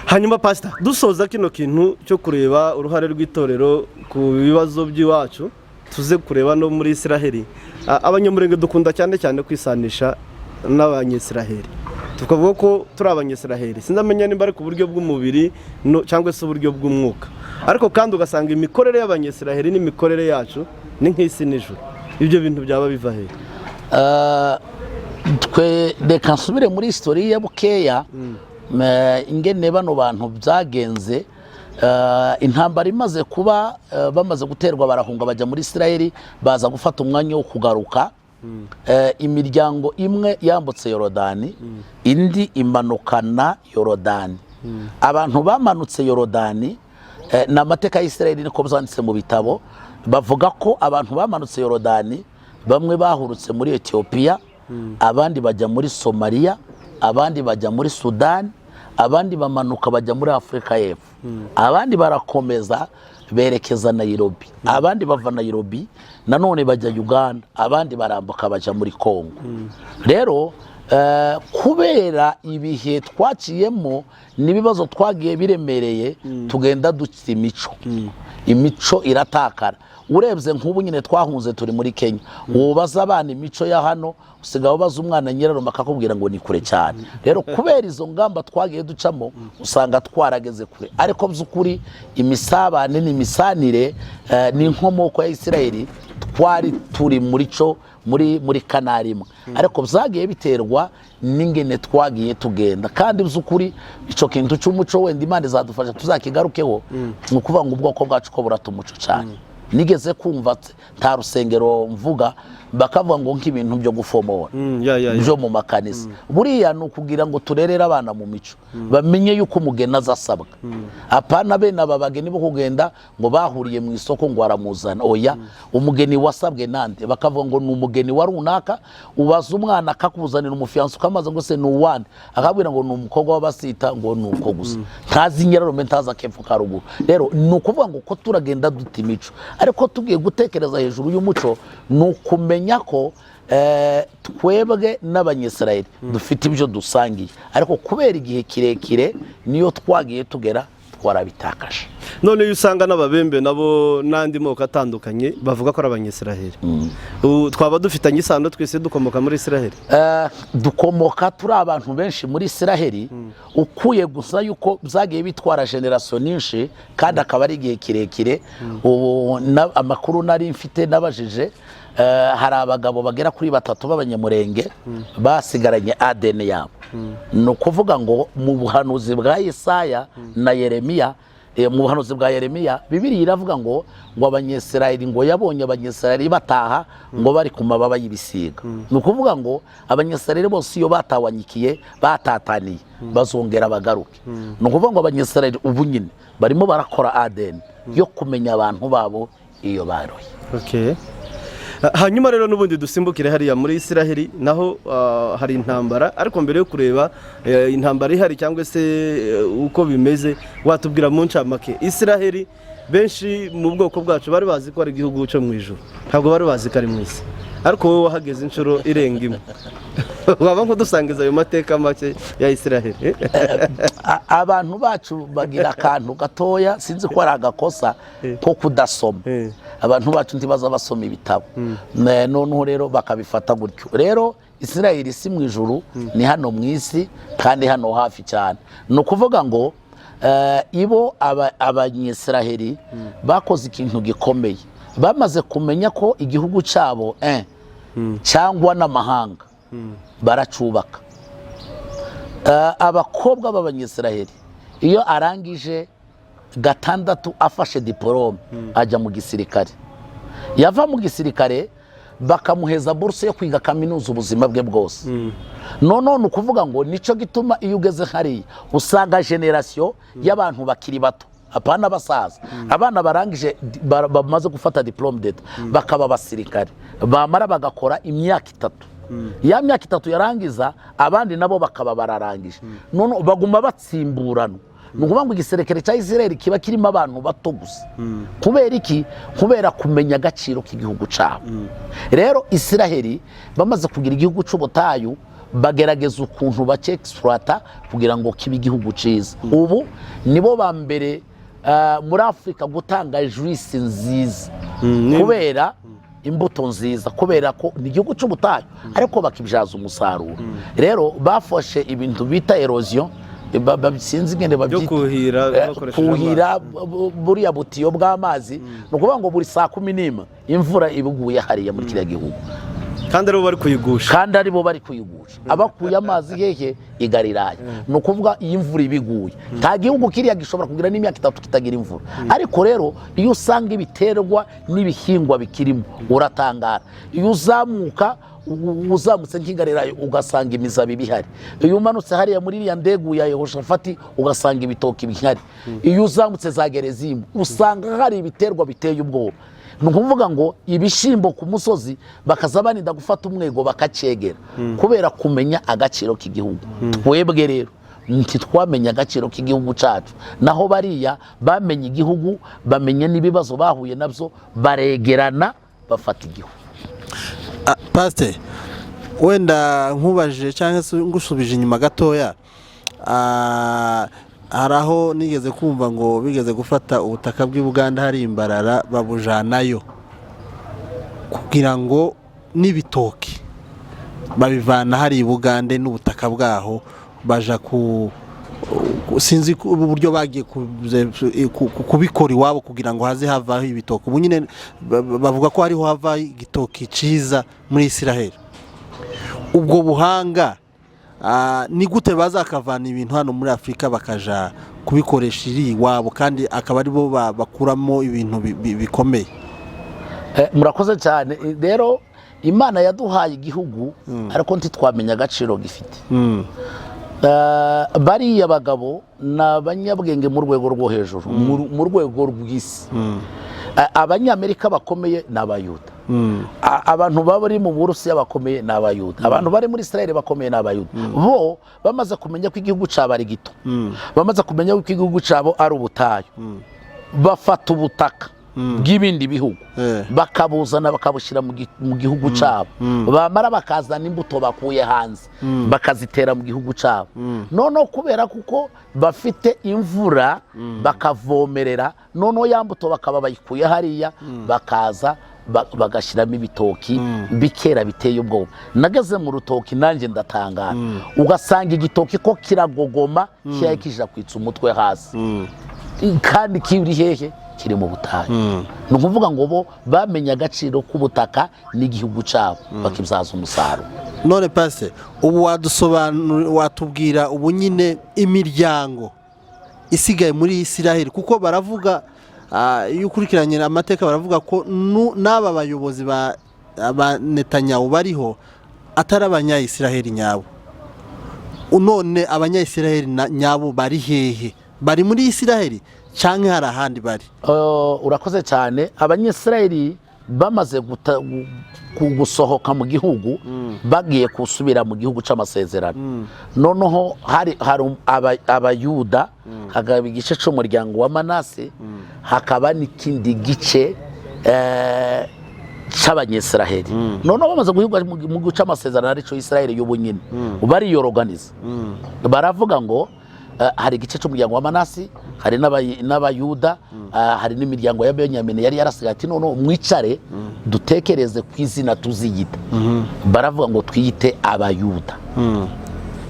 Speaker 2: Hanyuma pastor, dusoza kino kintu cyo kureba uruhare rw'itorero ku bibazo by'iwacu, tuze kureba no muri Israeli. Abanyamurenge dukunda cyane cyane kwisanisha n'abanyesiraheli, tukavuga ko turi abanyesiraheli, sinamenya nimba ari ku buryo bw'umubiri cyangwa se uburyo bw'umwuka, ariko kandi ugasanga imikorere y'abanyesiraheli n'imikorere yacu ni nk'isi n'ijuru. Ibyo bintu byaba biva he?
Speaker 1: Twe reka nsubire muri history ya bukeya, ingene bano bantu byagenze. Intambara imaze kuba, bamaze guterwa barahunga bajya muri Israeli, baza gufata umwanya wo kugaruka. Imiryango imwe yambutse Yorodani, indi imanukana Yorodani. Abantu bamanutse Yorodani, n'amateka ya Israeli niko byanditse mu bitabo, bavuga ko abantu bamanutse Yorodani bamwe bahurutse muri Ethiopia, abandi bajya muri Somalia, abandi bajya muri Sudan, abandi bamanuka bajya muri Afrika y'Epfo, abandi barakomeza berekeza Nairobi, abandi bava Nairobi nanone bajya Uganda, abandi barambuka bajya muri Kongo. Rero kubera ibihe twaciyemo n'ibibazo twagiye biremereye, tugenda dukira imico iratakara. Urebye nk'ubu nyine twahunze turi muri Kenya, ubaza abana imico ya hano usigaye ubaza umwana nyirarume akakubwira ngo ni kure cyane. Rero kubera izo ngamba twagiye ducamo usanga twarageze kure, ariko by'ukuri imisabane n'imisanire n'inkomoko ya Israeli twari turi muri kanari imwe, ariko byagiye biterwa n'ingene twagiye tugenda. Kandi by'ukuri icyo kintu cy'umuco wenda Imana izadufasha tuzakigarukeho, ni ukuvuga ngo ubwoko bwacu ko burata-umuco cyane. Nigeze kumva nta rusengero mvuga bakavuga ngo nk'ibintu byo gufomora byo mu makanisa. Buriya ni ukugira ngo turerere abana mu mico, bamenye yuko umugeni azasabwa. Apana bene aba bageni bo kugenda ngo bahuriye mu isoko ngo aramuzana, oya, umugeni wasabwe nande, bakavuga ngo ni umugeni wa runaka. Ubaza umwana akakuzanira umufiyanse ukamaze ngo se ni uwande, akabwira ngo ni umukobwa w'abasita, ngo ni uko gusa, ntazi nyirarume ntazi akepfo ka ruguru. Rero ni ukuvuga ngo ko turagenda duta imico, ariko tugiye gutekereza hejuru y'umuco ni ukumenya ko twebwe n'abanyesirayeli dufite ibyo dusangiye, ariko kubera igihe kirekire niyo twagiye tugera twarabitakaje.
Speaker 2: None iyo usanga n'ababembe nabo n'andi moko atandukanye bavuga ko ari abanyesiraheli, twaba dufitanye isano twese dukomoka muri Israheli?
Speaker 1: Dukomoka turi abantu benshi muri Israheli, ukuye gusa yuko byagiye bitwara generation nyinshi kandi akaba ari igihe kirekire. Ubu amakuru nari mfite nabajije, hari abagabo bagera kuri 3 b'abanyamurenge basigaranye ADN yabo. Ni ukuvuga ngo mu buhanuzi bwa Yesaya na Yeremiya, mu buhanuzi bwa Yeremiya Bibiliya iravuga ngo abanyesirayeli, ngo yabonye abanyesirayeli bataha ngo bari ku mababa y'ibisiga. Ni ukuvuga ngo abanyesirayeli bose iyo batawanyikiye batataniye bazongera bagaruke. Ni ukuvuga ngo abanyesirayeli ubu nyine barimo barakora ADN yo kumenya abantu babo iyo baroye.
Speaker 2: Okay. Hanyuma rero n'ubundi dusimbukire hariya muri Israheli, naho hari intambara, ariko mbere yo kureba intambara ihari cyangwa se uko bimeze, watubwira mu ncamake. Israheli benshi mu bwoko bwacu bari bazi ko ari igihugu cyo mu ijuru, ntabwo bari bazi ko ari mu isi, ariko wowe wahageze inshuro irenga imwe. Waba nkudusangiza ayo mateka make ya Israheli?
Speaker 1: Abantu bacu bagira akantu gatoya, sinzi ko ari agakosa ko kudasoma. Abantu bacu ntibaza basoma ibitabo, noneho rero bakabifata gutyo. Rero Israheli si mu ijuru, ni hano mu isi kandi hano hafi cyane. Ni ukuvuga ngo ibo abanyesiraheli bakoze ikintu gikomeye, bamaze kumenya ko igihugu cyabo cyangwa n'amahanga baracubaka. Abakobwa b'abanyesiraheli iyo arangije 6 afashe diplome ajya mu gisirikare, yava mu gisirikare bakamuheza buruse yo kwiga kaminuza ubuzima bwe bwose. None ni ukuvuga ngo nico gituma iyo ugeze hariya usanga generation y'abantu bakiri bato, apana basaza, abana barangije bamaze gufata diplome d'etat bakaba basirikare, bamara bagakora imyaka 3 ya myaka 3 yarangiza abandi nabo bakaba bararangije none baguma batsimburana nukuvuga ngo igiserekere cya Israel kiba kirimo abantu bato gusa kubera iki kubera kumenya agaciro k'igihugu cyabo rero Israel bamaze kugira igihugu cy'ubutayu bagerageza ukuntu bace exploiter kugira ngo kibe igihugu ciza ubu nibo ba mbere muri Afrika gutanga juice nziza kubera imbuto nziza kubera ko ni igihugu cy'ubutayu ariko bakibyaza umusaruro rero bafashe ibintu bita erosion sinzi ngende kuhira buriya butiyo bw'amazi no kuvuga ngo buri saa 10 imvura ibuguye hariya muri kiriya gihugu
Speaker 2: kandi aribo bari kuyigusha abakuye amazi hehe igariraye no kuvuga iyi imvura ibiguye nta gihugu kiriya gishobora kugira n'imyaka 3 kitagira imvura ariko rero iyo usanga ibiterwa n'ibihingwa bikirimo uratangara iyo uzamutse nk'igarirayo ugasanga imizabibi ihari iyo umanutse hariya muri iriya ndegu ya Yehoshafati ugasanga ibitoki bihari iyo uzamutse za Gerezimu usanga hari ibiterwa biteye ubwoba nukuvuga ngo ibishimbo ku musozi bakaza baninda gufata umwego bakacegera kubera kumenya agaciro k'igihugu twebwe rero ntitwamenya agaciro k'igihugu cyacu naho bariya bamenye igihugu bamenye n'ibibazo bahuye nabyo baregerana bafata igihugu.
Speaker 3: Pastor wenda nkubajije cyangwa se ngusubije inyuma gatoya haraho nigeze kumva ngo bigeze gufata ubutaka bw'i Buganda hari imbarara babujanayo kugira ngo n'ibitoki babivana hari i Bugande n'ubutaka bwaho baja sinzi uburyo bagiye kubikora iwabo kugira ngo haze havaho ibitoki ubu nyine bavuga ko hariho hava igitoki ciza muri Israel ubwo buhanga ni gute bazakavana ibintu hano muri Afrika bakaja kubikoresha iri iwabo kandi akaba aribo bakuramo ibintu bikomeye.
Speaker 1: Murakoze cyane rero Imana yaduhaye igihugu ariko ntitwamenya agaciro gifite bariya bagabo n'abanyabwenge mu rwego rwo hejuru mu rwego rw'isi abanyamerika bakomeye n'abayuda abantu bari mu Burusiya bakomeye n'abayuda abantu bari muri Israel bakomeye n'abayuda bo bamaze kumenya ko igihugu cyabo ari gito bamaze kumenya ko igihugu cyabo ari ubutayu bafata ubutaka bw'ibindi bihugu bakabuzana bakabushyira mu gihugu cyabo bamara bakazana imbuto bakuye hanze bakazitera mu gihugu cyabo noneho kubera kuko bafite imvura bakavomerera noneho ya mbuto bakaba bayikuye hariya bakaza bagashyiramo ibitoki bikera biteye ubwoba nageze mu rutoki nanjye ndatangara ugasanga igitoki ko kiragogoma kiyaye kija kwitsa umutwe hasi kandi kiri hehe kiri mu butayu ni ukuvuga ngo bo bamenye agaciro k'ubutaka n'igihugu cyabo bakibyaza umusaruro.
Speaker 3: None Pastor ubu watubwira ubu nyine imiryango isigaye muri Israel kuko baravuga iyo ukurikiranye amateka baravuga ko n'aba bayobozi ba Netanyahu bariho atari abanya-Israel nyabo none abanya-Israel nyabo bari hehe bari muri Israel cyangwa hari ahandi bari?
Speaker 1: Urakoze cyane abanyesirayeli bamaze gusohoka mu gihugu bagiye kusubira mu gihugu cy'amasezerano noneho hari abayuda hakaba igice cy'umuryango wa Manase hakaba n'ikindi gice cy'abanyesirayeli noneho bamaze guhigwa mu gihugu cy'amasezerano aricyo Israel y'ubu nyine bariyoroganiza baravuga ngo hari igice cy'umuryango wa Manase hari n'abayuda hari n'imiryango ya Benyamini yari yarasigaye ati none mwicare dutekereze ku izina tuziyita baravuga ngo twiyite abayuda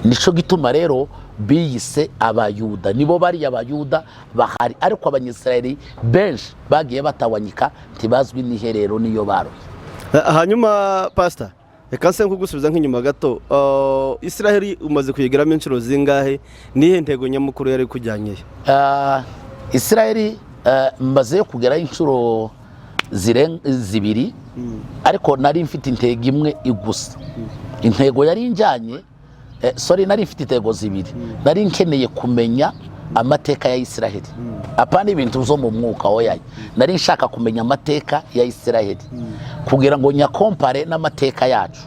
Speaker 1: nico gituma rero biyise abayuda nibo bari abayuda bahari ariko abanyisirayeli benshi bagiye batawanyika ntibazwi n'iherero niyo baro.
Speaker 2: Hanyuma Pastor reka se kugusubiza nk'inyuma gato Israel umaze kuyigeramo inshuro zingahe nihe ntego nyamukuru yari kujyanye?
Speaker 1: Israel mbaze kugera inshuro zibiri ariko nari mfite intego imwe igusa intego yari injyanye nari mfite intego zibiri nari nkeneye kumenya amateka ya Israel apana ibintu zo mu mwuka oya nari nshaka kumenya amateka ya Israel kugira ngo nyakompare n'amateka yacu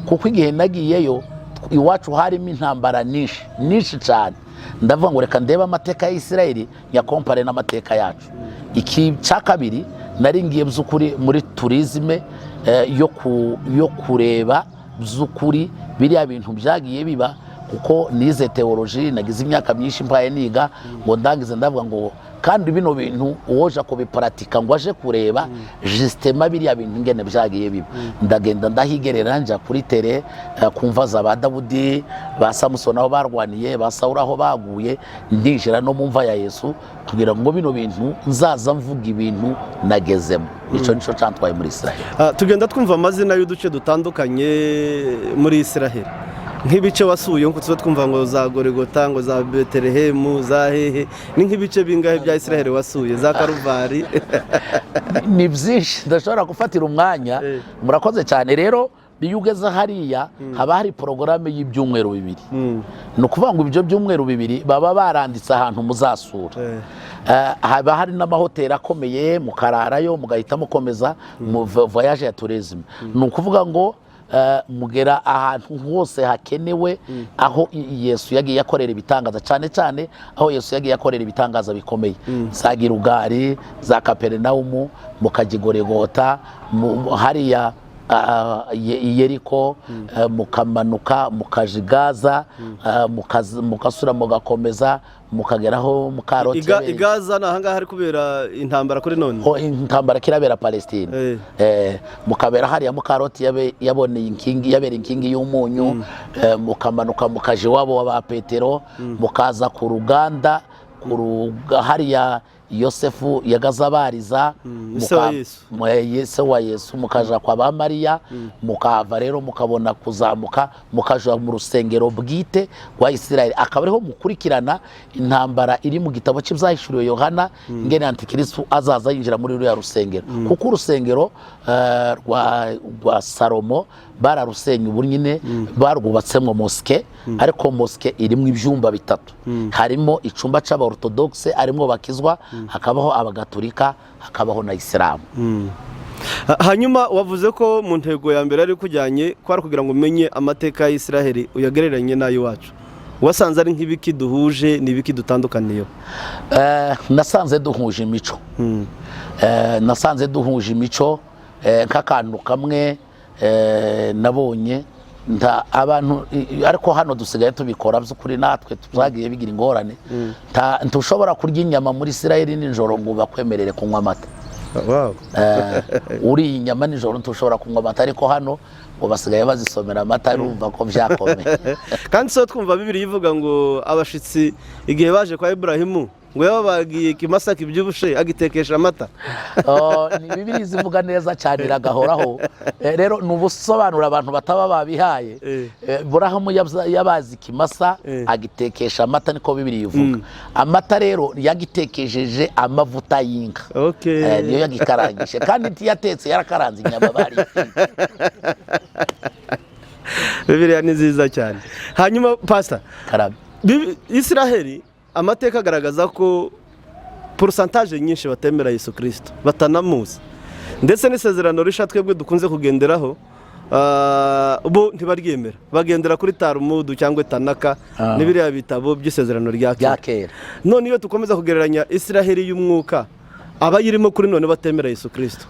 Speaker 1: kuko igihe nagiyeyo iwacu harimo intambara nyinshi cyane, ndavuga ngo reka ndebe amateka ya Isiraheli nyakompare n'amateka yacu. Iki cya kabiri nari ngiye by'ukuri muri turizme yo kureba by'ukuri biriya bintu byagiye biba, kuko nize teoloji, nagize imyaka myinshi mbaye niga, ngo ndangize ndavuga ngo kandi bino bintu uwoja kubiparatika ngo aje kureba justement biriya bintu ngene byagiye biba. Ndagenda ndahigerera nja kuri tere kumva za ba Dawudi, ba Samusoni aho barwaniye, ba Sawuli aho baguye, ndinjira no mu mva ya Yesu kugira ngo bino bintu nzaza mvuga ibintu nagezemo. Nico cyantwaye muri Israel.
Speaker 2: Tugenda twumva amazina y'uduce dutandukanye muri Israel, nk'ibice wasuye nko tuzo twumva ngo za Goregota, ngo za Betelehemu, za hehe, ni nk'ibice bingahe bya Israel wasuye, za Karuvari?
Speaker 1: Ni byinshi ndashobora gufatira umwanya. Murakoze cyane. Rero iyo ugeze hariya haba hari porogaramu y'ibyumweru bibiri. Ni ukuvuga ngo ibyo byumweru bibiri baba baranditse ahantu muzasura. Haba hari n'amahoteli akomeye, mukararayo mugahita mukomeza mu voyage ya tourisme. Ni ukuvuga ngo mugera ahantu hose hakenewe aho Yesu yagiye akorera ibitangaza, cyane cyane aho Yesu yagiye akorera ibitangaza bikomeye, za Gilugari, za Kaperinaumu, mukajya Goregota, hariya Yeriko, mukamanuka mukaja Gaza, mukasura mugakomeza mukageraho mukaroti.
Speaker 2: Gaza nahanga hari kubera intambara kuri none.
Speaker 1: Intambara kirabera Palestine. Mukabera hariya mukaroti yaboneye inkingi y'umunyu, mukamanuka mukaje wabo wa Petero, mukaza ku ruganda hariya Yosefu yagazabariza, Yesu wa Yesu, mukaja kwa ba Mariya, mukava rero mukabona kuzamuka mukaja mu rusengero bwite rwa Isiraheli. Akaba ariho mukurikirana intambara iri mu gitabo cy'ibyahishuriwe Yohana, ngene Antikristo azaza yinjira muri ruriya rusengero. Kuko urusengero rwa Salomo bararusenye, ubu nyine barwubatsemo moske, ariko moske irimo ibyumba bitatu. Harimo icumba c'abaorthodoxe, arimo bakizwa, hakabaho abagatolika, hakabaho na Isilamu.
Speaker 2: Hanyuma wavuze ko mu ntego ya mbere ari kujyanye kwara kugira ngo umenye amateka ya Isiraheli uyagereranye n'ayo wacu. Wasanze ari nk'ibiki duhuje n'ibiki dutandukaniye?
Speaker 1: Nasanze duhuje imico. Nasanze duhuje imico nk'akantu kamwe nabonye abantu, ariko hano dusigaye tubikora by'ukuri, natwe tuzagiye bigira ingorane. Ntushobora kurya inyama muri Isiraheli nijoro ngo bakwemerere kunywa amata. Uri inyama nijoro ntushobora kunywa amata, ariko hano ngo basigaye bazisomera amata, urumva ko byakomeye.
Speaker 2: Kandi so twumva Bibiliya ivuga ngo abashitsi igihe baje kwa Ibrahimu ngo yabagiye kimasa kibyubushe agitekesha amata.
Speaker 1: Ni Bibiliya ivuga neza cyane, iragahoraho. Rero nubusobanura abantu bataba babihaye. Burahamu yabazi kimasa agitekesha amata, niko Bibiliya ivuga. Amata rero yagitekejeje amavuta y'inka. Niyo yagikarangije, kandi ntiyatetse yarakaranze inyama bari.
Speaker 2: Bibiliya ni nziza cyane. Hanyuma Pastor, Isiraheli amateka agaragaza ko pourcentage nyinshi batemera Yesu Kristo, batanamuzi, ndetse n'isezerano risha twebwe dukunze kugenderaho bo ntibaryemera, bagendera kuri Talmud cyangwa Tanaka n'ibiriya bitabo by'isezerano rya kera. None iyo tukomeza kugereranya Isiraheli y'umwuka abayirimo kuri none batemera Yesu Kristo,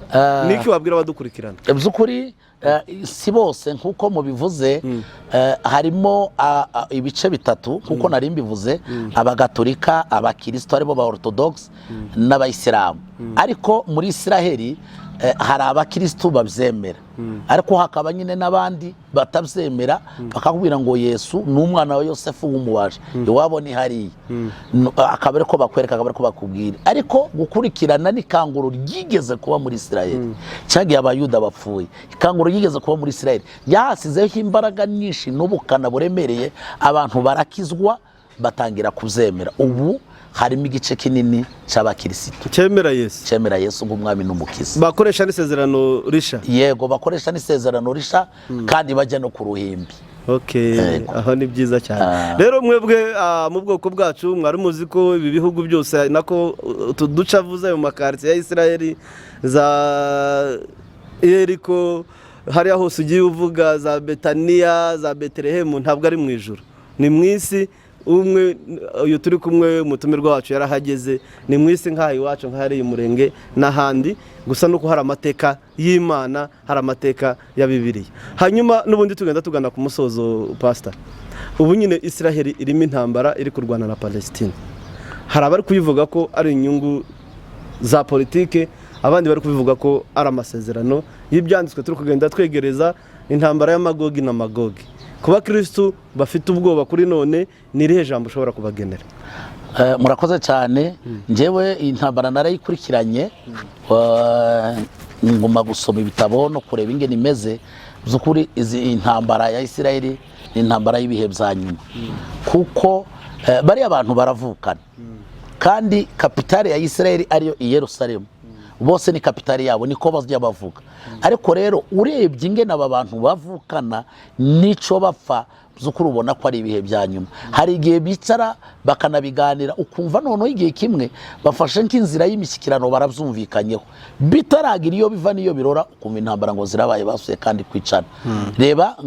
Speaker 2: niki wabwira abadukurikirana?
Speaker 1: By'ukuri si bose nkuko mubivuze, harimo ibice bitatu nkuko nari mbivuze, abagatolika, abakristo aribo ba Orthodox n'abayisilamu. Ariko muri Isiraheli hari abakristo babyemera, ariko hakaba nyine n'abandi batabyemera, bakakubwira ngo Yesu ni umwana wa Yosefu w'umubaje, iwabo ni hariya. Akaba ariko bakwereka, akaba ariko bakubwira. Ariko gukurikirana n'ikanguro ryigeze kuba muri Isiraheli cyagiye abayuda bapfuye, ikanguro ryigeze kuba muri Isiraheli yahasizeho imbaraga nyinshi n'ubukana buremereye, abantu barakizwa batangira kubyemera. Ubu harimo igice kinini cy'abakirisitu cyemera Yesu nk'umwami n'umukiza,
Speaker 2: bakoresha n'isezerano risha.
Speaker 1: Yego, bakoresha n'isezerano risha, kandi bajya no ku ruhimbi.
Speaker 2: Aho ni byiza cyane. Rero mwebwe mu bwoko bwacu mwari muzi ko ibi bihugu byose nako tuduca vuza mu makarti ya Isiraheli, za Yeriko, hariya hose ugiye uvuga za Betaniya za Betelehemu ntabwo ari mu ijuru, ni mu isi. Umwe uyu turi kumwe umutumirwa wacu yarahageze, ni mu isi nk'aha iwacu nk'ahari umurenge n'ahandi, gusa nuko hari amateka y'Imana, hari amateka ya Bibiliya. Hanyuma n'ubundi tugenda tugana ku musozo pastor, ubu nyine Israel irimo intambara iri kurwana na Palestine. Hari abari kuyivuga ko ari inyungu za politike, abandi bari kubivuga ko ari amasezerano y'ibyanditswe turi kugenda twegereza, intambara y'Amagogi na Magogi. Kuba Kristo bafite ubwoba kuri none, ni irihe jambo ushobora kubagenera?
Speaker 1: Murakoze cyane. Njyewe intambara narayikurikiranye, nguma gusoma ibitabo no kureba ingene imeze. Zukuri izi intambara ya Israel ni intambara y'ibihe bya nyuma, kuko bari abantu baravukana, kandi kapitale ya Israel ariyo i Yerusalemu, bose ni kapitale yabo, niko bazajya bavuga. Ariko rero urebye ingene aba bantu bavukana nico bapfa, zukuri ubona ko ari ibihe bya nyuma. Hari igihe bicara bakanabiganira, ukumva noneho igihe kimwe bafashe nk'inzira y'imishyikirano barabyumvikanyeho, bitaragira iyo biva niyo birora, ukumva intambara ngo zirabaye basuye kandi kwicana. Reba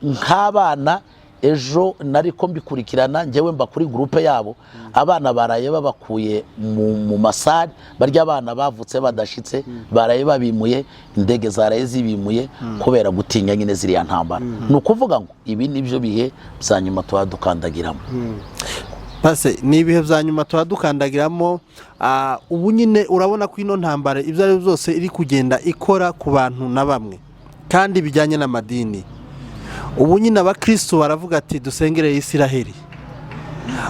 Speaker 1: nk'abana ejo nariko mbikurikirana, njyewe mba kuri groupe yabo, abana baraye babakuye mu masari, barya abana bavutse badashitse baraye babimuye, indege zaraye zibimuye kubera gutinya nyine ziriya ntambara. Nukuvuga ngo ibi nibyo bihe bya nyuma twadukandagiramo.
Speaker 3: Pase ni ibihe bya nyuma twadukandagiramo. Ubu nyine urabona ko ino ntambara ibyo ari byose iri kugenda ikora ku bantu na bamwe, kandi bijyanye n'amadini. Ubu nyine abakristo baravuga ati dusengere Israel.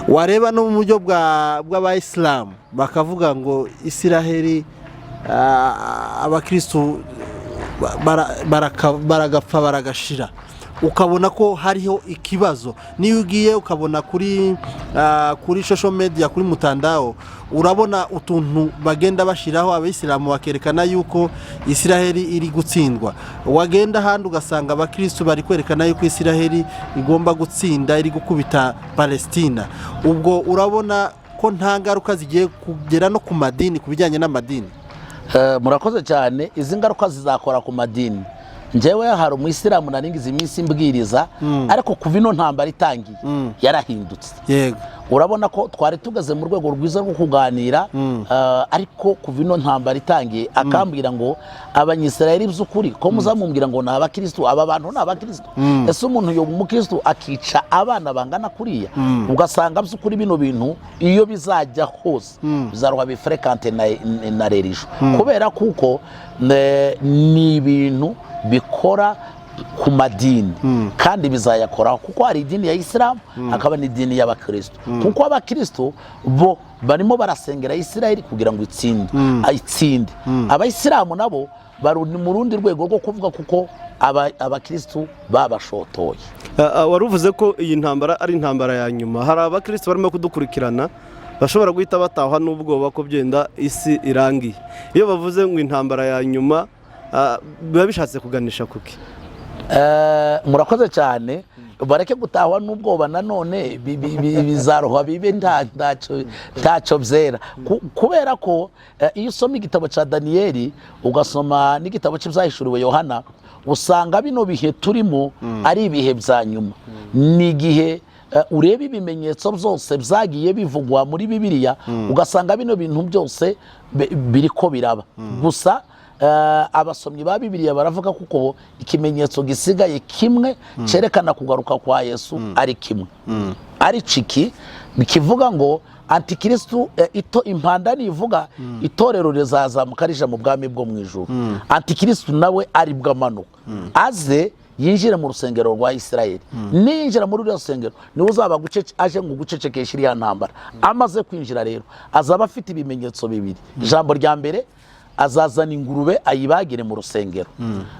Speaker 3: Wareba no mu buryo bw'abayisilamu bakavuga ngo Israel, abakristo baragapfa baragashira. Ukabona ko hariho ikibazo. Niyo ugiye ukabona kuri social media, kuri mutandao, urabona utuntu bagenda bashiraho abayisilamu bakerekana yuko Israel iri gutsindwa. Wagenda handi ugasanga abakristo bari kwerekana yuko Israel igomba gutsinda, iri gukubita Palestina. Ubwo urabona ko nta ngaruka zigiye kugera no ku madini, kubijyanye n'amadini.
Speaker 1: Murakoze cyane. Izi ngaruka zizakora ku madini. Njyewe hari umuyisilamu naringize iminsi mbwiriza, ariko kuva ino ntambara itangiye yarahindutse.
Speaker 3: Yego.
Speaker 1: Urabona ko twari tugeze mu rwego rwiza rwo kuganira, ariko kuva ino ntambara itangiye akambwira ngo abanyisirayeli by'ukuri ko muzamumbwira ngo ni abakristo, aba bantu ni abakristo. Ese umuntu yo umukristo akica abana bangana kuriya, ugasanga by'ukuri bino bintu iyo bizajya hose bizaruha bifrekante na religion, kubera kuko ni ibintu bikora ku madini, kandi bizayakoraho, kuko hari idini ya Islam akaba n'idini y'abakristo. Kuko abakristo bo barimo barasengera Israel kugira ngo itsinde. Abayisilamu nabo bari mu rundi rwego rwo kuvuga kuko abakristo babashotoye.
Speaker 2: Waruvuze ko iyi ntambara ari intambara ya nyuma. Hari abakristo barimo kudukurikirana bashobora guhita batahwa n'ubwoba ko byenda isi irangiye. Iyo bavuze ngo intambara ya nyuma biba bishatse kuganisha kuki?
Speaker 1: Murakoze cyane. Bareke gutahwa n'ubwoba, nanone bizaroha bibe ntacyo byera, kubera ko iyo usoma igitabo cya Daniyeli ugasoma n'igitabo cy'ibyahishuriwe Yohana, usanga bino bihe turimo ari ibihe bya nyuma. Ni igihe ureba ibimenyetso byose byagiye bivugwa muri Bibiliya, ugasanga bino bintu byose biriko biraba. Gusa abasomyi ba Bibiliya baravuga kuko ikimenyetso gisigaye kimwe cyerekana kugaruka kwa Yesu ari kimwe, ari ciki bikivuga ngo Antikristo, impanda nivuga itorero rizazamuka rija mu bwami bwo mu ijuru. Antikristo nawe ari bwamanuka aze yinjire mu rusengero rwa Israel. Ninjira muri rusengero niwe uzaba aje ngo gucecekesha iriya ntambara. Amaze kwinjira rero azaba afite ibimenyetso bibiri. Ijambo rya mbere, azazana ingurube ayibagire mu rusengero.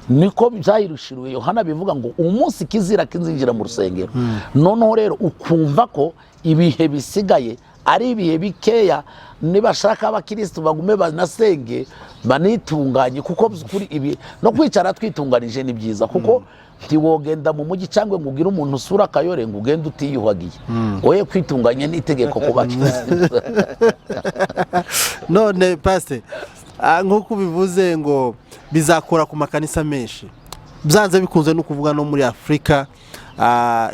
Speaker 1: Niko byahishuriwe Yohana bivuga ngo umunsi kizira kinzinjira mu rusengero. Noneho rero ukumva ko ibihe bisigaye ari ibihe bikeya, nibashaka abakristo bagume banasenge banitunganye, kuko kuri ibi no kwicara twitunganije ni byiza, kuko ntiwogenda mu mujyi cyangwa ngo ugire umuntu usura akayore ngo ugende utiyuhagiye. Oye kwitunganya n'itegeko ku bakristo.
Speaker 3: None paste, nk'uko bivuze ngo bizakora ku makanisa menshi, byanze bikunze no kuvuga no muri Afurika,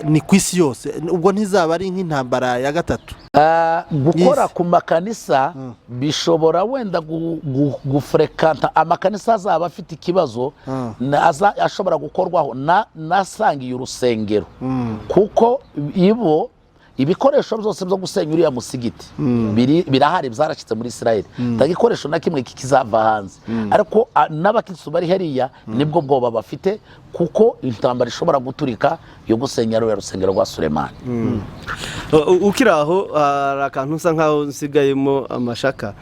Speaker 3: ni ku isi yose, ubwo ntizaba ari nk'intambara ya gatatu.
Speaker 1: Gukora ku makanisa bishobora wenda gufurekanta amakanisa azaba afite ikibazo ashobora gukorwaho nasangiye urusengero, kuko ibikoresho byose byo gusenya uriya musigiti birahari, byarashyitse muri Israel, nta gikoresho na kimwe kizava hanze, ariko n'abakristo bari hariya nibwo bwoba bafite, kuko intambara ishobora guturika yo gusenya ruriya rusengero rwa Sulemani.
Speaker 2: Ukiri aho hari akantu usa nkaho nsigayemo amashaka,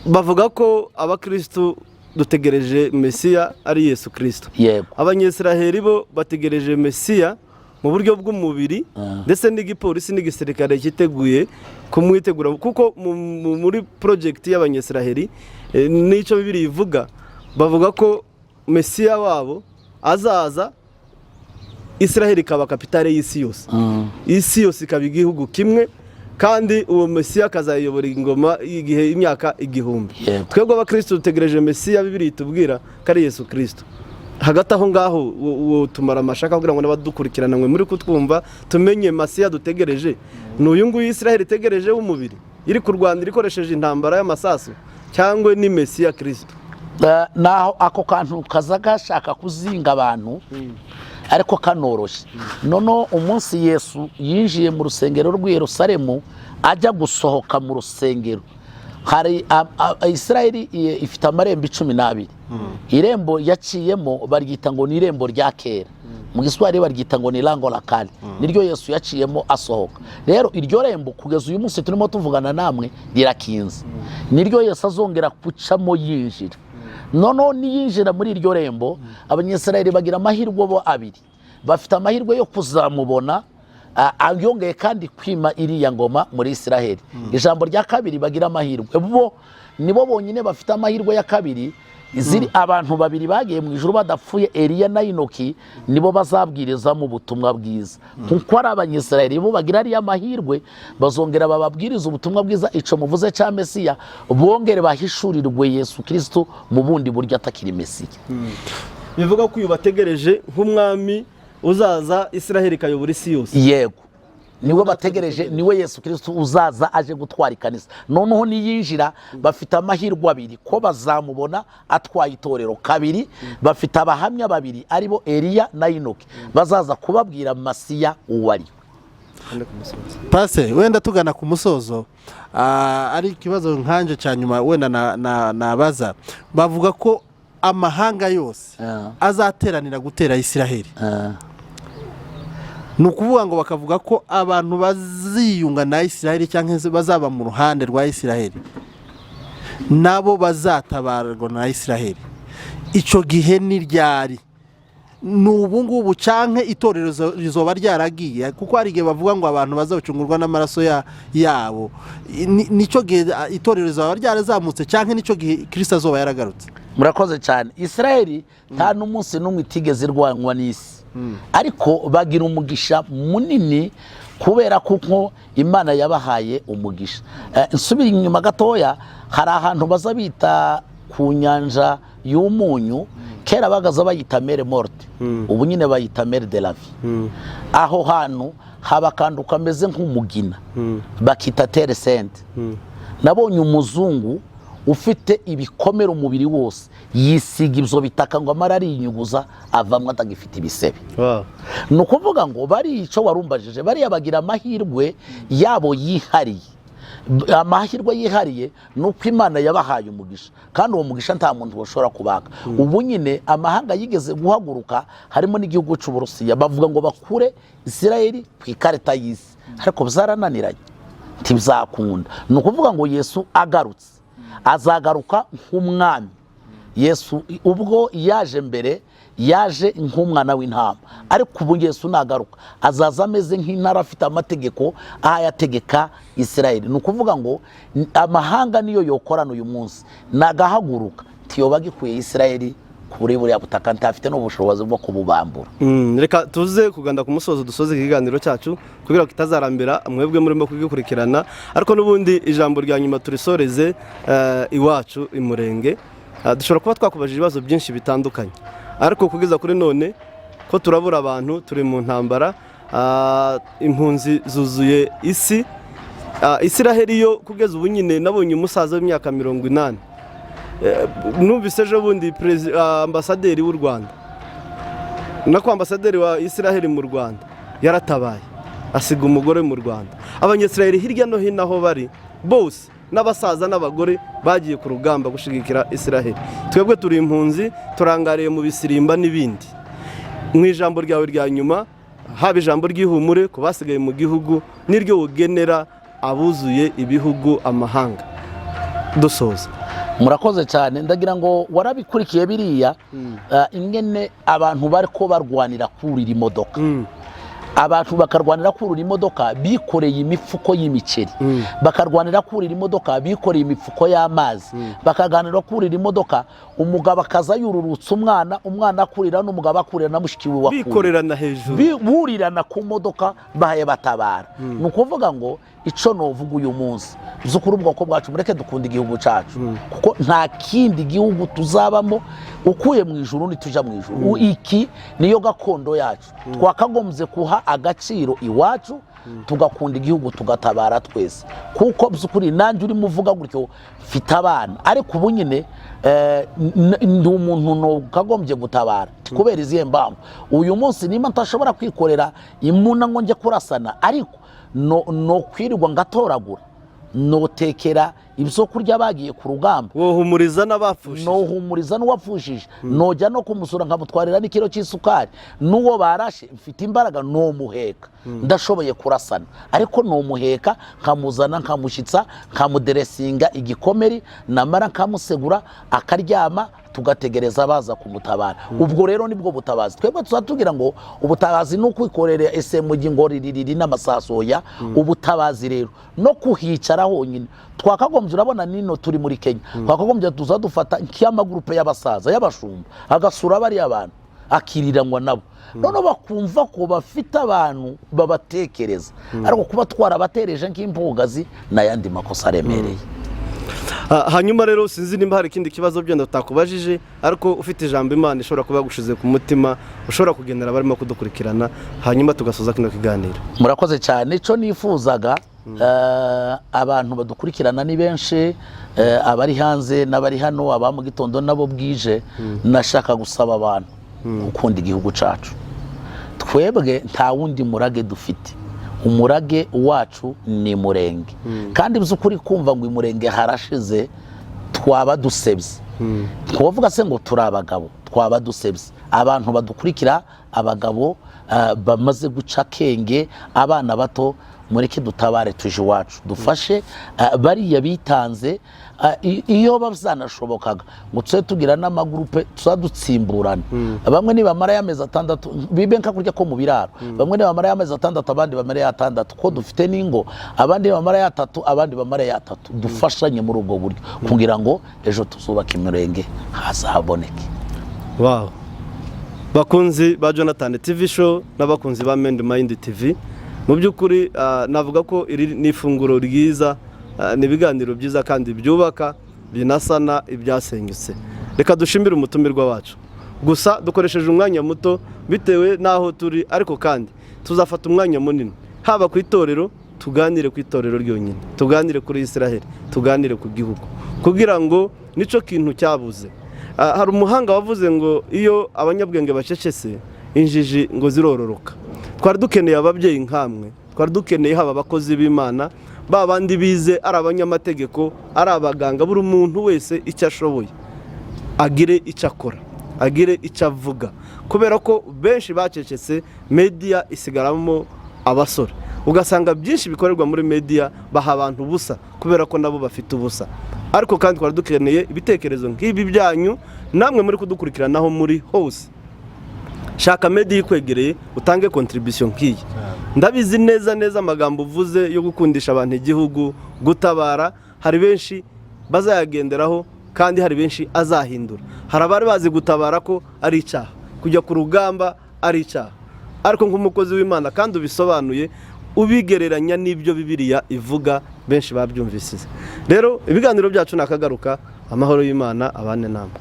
Speaker 2: bavuga ko abakristo dutegereje Mesiya ari Yesu Kristo, Abanyesiraheli bo bategereje Mesiya mu buryo bw'umubiri, ndetse n'igipolisi n'igisirikare cyiteguye kumwitegura, kuko muri project y'Abanyesiraheli n'icyo Bibiliya ivuga, bavuga ko Mesiya wabo azaza, Israheli ikaba kapitale y'isi yose, isi yose ikaba igihugu kimwe, kandi uwo Mesiya akazayobora ingoma igihe imyaka 1000. Twebwe abakristo dutegereje Mesiya, Bibiliya itubwira ko ari Yesu Kristo. Hagati aho ngaho tumara amashaka kugira ngo n'abadukurikirana mwe muri kutwumva tumenye Mesiya dutegereje n'uyu nguyu Israheli itegereje w'umubiri iri kurwanira ikoresheje intambara y'amasasu, cyangwa ni Mesiya Kristo.
Speaker 1: Naho ako kantu kaza gashaka kuzinga abantu, ariko kanoroshye. Nono umunsi Yesu yinjiye mu rusengero rw'i Yerusalemu, ajya gusohoka mu rusengero, hari Israeli ifite amarembo 12. Irembo yaciyemo baryita ngo ni irembo rya kera, mu Giswahili baryita ngo ni lango la kale, niryo Yesu yaciyemo asohoka. Rero iryo rembo kugeza uyu munsi turimo tuvugana namwe rirakinze, niryo Yesu azongera kucamo yinjira. Nono niyinjira muri iryo rembo, Abanyesiraheli bagira amahirwe bo abiri, bafite amahirwe yo kuzamubona, yongeye kandi kwima iriya ngoma muri Israheli. Ijambo rya kabiri bagira amahirwe, bo nibo bonyine bafite amahirwe ya kabiri, iziri abantu babiri bagiye mu ijuru badapfuye, Eliya na Inoki, nibo bazabwiriza mu butumwa bwiza. Kuko ari Abanyesiraheli bo bagira ari amahirwe, bazongera bababwiriza ubutumwa bwiza, ico muvuze cya Mesiya, bongere bahishurirwe Yesu Kristo mu bundi buryo atakiri Mesiya.
Speaker 2: Bivuga ko uyu bategereje nk'umwami uzaza Israheli kayobora isi yose.
Speaker 1: Yego, niwe bategereje, niwe Yesu Kristo uzaza aje gutwara ikanisa. Noneho niyinjira bafite amahirwe abiri ko bazamubona atwaye itorero. Kabiri, bafite abahamya babiri aribo Eliya na Inoki, bazaza kubabwira Mesiya uwo ari.
Speaker 3: Pase, wenda tugana ku musozo, ari ikibazo nkanje cya nyuma wenda nabaza, bavuga ko amahanga yose azateranira gutera Israheli. Ni ukuvuga ngo bakavuga ko abantu baziyunga na Israheli cyangwa bazaba mu ruhande rwa Israheli nabo bazatabarwa na Israheli. Icyo gihe ni ryari? N'ubu ngubu canke itorero rizoba ryaragiye? Kuko hari igihe bavuga ngo abantu bazocungurwa n'amaraso yabo. Nico gihe itorero rizoba ryarazamutse canke nico gihe Kristo azoba yaragarutse?
Speaker 1: Murakoze cyane. Israheli nta n'umunsi n'umwe itigeze irwanwa n'isi, ariko bagira umugisha munini kubera kuko Imana yabahaye umugisha. Nsubira inyuma gatoya, hari ahantu baza bita ku nyanja y'umunyu, kera bagaza bayita Mer Morte, ubu nyine bayita Mer de la Vie. Aho hantu haba akantu kameze nk'umugina, bakita Terre Sainte. Nabonye umuzungu ufite ibikomere umubiri wose, yisiga ibyo bitaka ngo amara arinyuguza, avamwe atagifite ibisebe. Ni ukuvuga ngo bari icyo warumbajije, bariya bagira amahirwe yabo yihariye. Amahirwe yihariye ni uko Imana yabahaye umugisha, kandi uwo mugisha nta muntu bashobora kubaka. Ubu nyine amahanga yigeze guhaguruka, harimo n'igihugu cy'Uburusiya, bavuga ngo bakure Israheli ku ikarita y'isi, ariko byarananiranye, ntibizakunda. Ni ukuvuga ngo Yesu agarutse azagaruka nk'umwami. Yesu ubwo yaje mbere yaje nk'umwana w'intama, ariko ubu Yesu nagaruka azaza ameze nk'intara afite amategeko ayategeka Israheli. Ni ukuvuga ngo amahanga niyo yokorana uyu munsi, nagahaguruka tiyoba gikuye Israheli kuri buriya butaka, ntafite n'ubushobozi bwo kububambura.
Speaker 2: Reka tuze kuganda ku musozo dusoze ikiganiro cyacu kugira kitazarambira mwebwe murimo kugikurikirana, ariko n'ubundi ijambo rya nyuma turisoreze iwacu imurenge. Dushobora kuba twakubajije ibibazo byinshi bitandukanye, ariko kugeza kuri none ko turabura abantu, turi mu ntambara, impunzi zuzuye isi. Isiraheli yo kugeza ubu nyine nabonye umusaza w'imyaka 80, numvise ejo bundi ambasaderi w'u Rwanda nako ambasaderi wa Isiraheli mu Rwanda yaratabaye asiga umugore mu Rwanda. Abanyesiraheli hirya no hino aho bari bose n'abasaza n'abagore bagiye ku rugamba gushigikira Isiraheli. Twebwe turi impunzi, turangariye mu bisirimba n'ibindi. Mu ijambo ryawe rya nyuma, haba ijambo ry'ihumure ku basigaye mu gihugu n'iryo ugenera abuzuye ibihugu amahanga. Dusoza.
Speaker 1: Murakoze cyane, ndagira ngo warabikurikiye biriya ingene abantu bariko barwanira kurira imodoka. Abantu bakarwanira kurira imodoka bikoreye imifuko y'imiceri, bakarwanira kurira imodoka bikoreye imifuko y'amazi, bakaganira kurira imodoka umugabo akaza yururutsa umwana akurira n'umugabo akurira na mushikiwe wakurira,
Speaker 2: bikorerana hejuru,
Speaker 1: burirana ku modoka bahaye batabara. Nukuvuga ngo ico novuga uyu munsi zukuri ubwoko bwacu mureke dukunda igihugu cacu, kuko nta kindi gihugu tuzabamo ukuye mu ijuru nituja mu ijuru. Iki niyo gakondo yacu, twakagombye kuha agaciro iwacu, tugakunda igihugu, tugatabara twese. Kuko byukuri nanjye uri muvuga gutyo mfite abana, ariko ubu nyine ndi umuntu no kagombye gutabara kubera izihe mpamvu. Uyu munsi nimba ntashobora kwikorera imuna ngo nje kurasana, ariko no kwirirwa ngatoragura, no tekera ibyo kurya bagiye ku rugamba,
Speaker 2: wohumuriza n'abafushije,
Speaker 1: no humuriza n'uwapfushije, nojya no kumusura nkamutwarira n'ikiro cy'isukari, n'uwo barashe mfite imbaraga no muheka, ndashoboye kurasana, ariko no muheka nkamuzana nkamushitsa nkamuderesinga igikomeri, namara nkamusegura akaryama, tugategereza baza kumutabara. Ubwo rero nibwo butabazi. Twebwe tuzatubwira ngo ubutabazi ni ukwikorera ese mu gingori ririri n'amasasoya. Ubutabazi rero no kuhicara honyine twakagombye, urabona nino turi muri Kenya, twakagombye tuzadufata nk'amagurupe y'abasaza y'abashumba, agasura bari abantu akiriranwa nabo, none bakumva ko bafite abantu babatekereza, ariko kuba twarabatereje nk'impugazi n'ayandi makosa aremereye.
Speaker 2: Hanyuma rero sinzi nimba hari ikindi kibazo byenda utakubajije, ariko ufite ijambo Imana ishobora kuba yagushize ku mutima, ushobora kugendera barimo kudukurikirana, hanyuma tugasoza kino kiganiro.
Speaker 1: Murakoze cyane. Ico nifuzaga abantu badukurikirana ni benshi, abari hanze n'abari hano, aba mu gitondo nabo bwije, nashaka gusaba abantu gukunda igihugu cacu. Twebwe nta wundi murage dufite, umurage wacu ni Murenge, kandi by'ukuri kumva ngo Murenge harashize twaba dusebye, twavuga se ngo turi abagabo, twaba dusebye. Abantu badukurikira, abagabo bamaze guca kenge, abana bato, mureke dutabare tuje iwacu, dufashe bariya bitanze, iyo bazanashobokaga ngo tuse tugira n'amagurupe tuzadutsimburana. Bamwe ni bamara y'amezi 6 bibenka kurya ko mu biraro, bamwe ni bamara y'amezi 6, abandi bamara ya6, ko dufite ningo, abandi bamara ya3, abandi bamara ya3. Dufashanye muri ubwo buryo kugira ngo ejo tuzubaka Imirenge hazahaboneke.
Speaker 2: Wow. Bakunzi ba Jonathan TV show n'abakunzi ba Mend Mind TV, mu byukuri navuga ko iri ni ifunguro ryiza, ni ibiganiro byiza kandi byubaka, binasana ibyasenyutse. Reka dushimire umutumirwa wacu. Gusa dukoresheje umwanya muto bitewe naho turi, ariko kandi tuzafata umwanya munini, haba ku itorero, tuganire ku itorero ryonyine, tuganire kuri Isiraheli, tuganire ku gihugu, kugira ngo nico kintu cyabuze. Hari umuhanga wavuze ngo iyo abanyabwenge bacecetse, injiji ngo zirororoka. Twari dukeneye ababyeyi nkamwe, twari dukeneye haba abakozi b'Imana, babandi bize, ari abanyamategeko, ari abaganga, buri muntu wese icyo ashoboye agire icyo akora, agire icyo avuga, kubera ko benshi bacecetse, media isigaramo abasore, ugasanga byinshi bikorerwa muri media baha abantu ubusa kubera ko nabo bafite ubusa. Ariko kandi twari dukeneye ibitekerezo nk'ibi byanyu, namwe muri kudukurikiranaho muri hose. Shaka media ikwegereye, utange contribution nk'iyi. Ndabizi neza amagambo uvuze yo gukundisha abantu igihugu, gutabara, hari benshi bazayagenderaho, kandi hari benshi azahindura. Hari abari bazi gutabara ko ari icyaha, kujya ku rugamba ari icyaha, ariko nk'umukozi w'Imana kandi ubisobanuye, ubigereranya n'ibyo Bibiliya ivuga, benshi babyumvisize. Rero ibiganiro byacu nakagaruka, amahoro y'Imana abane namwe.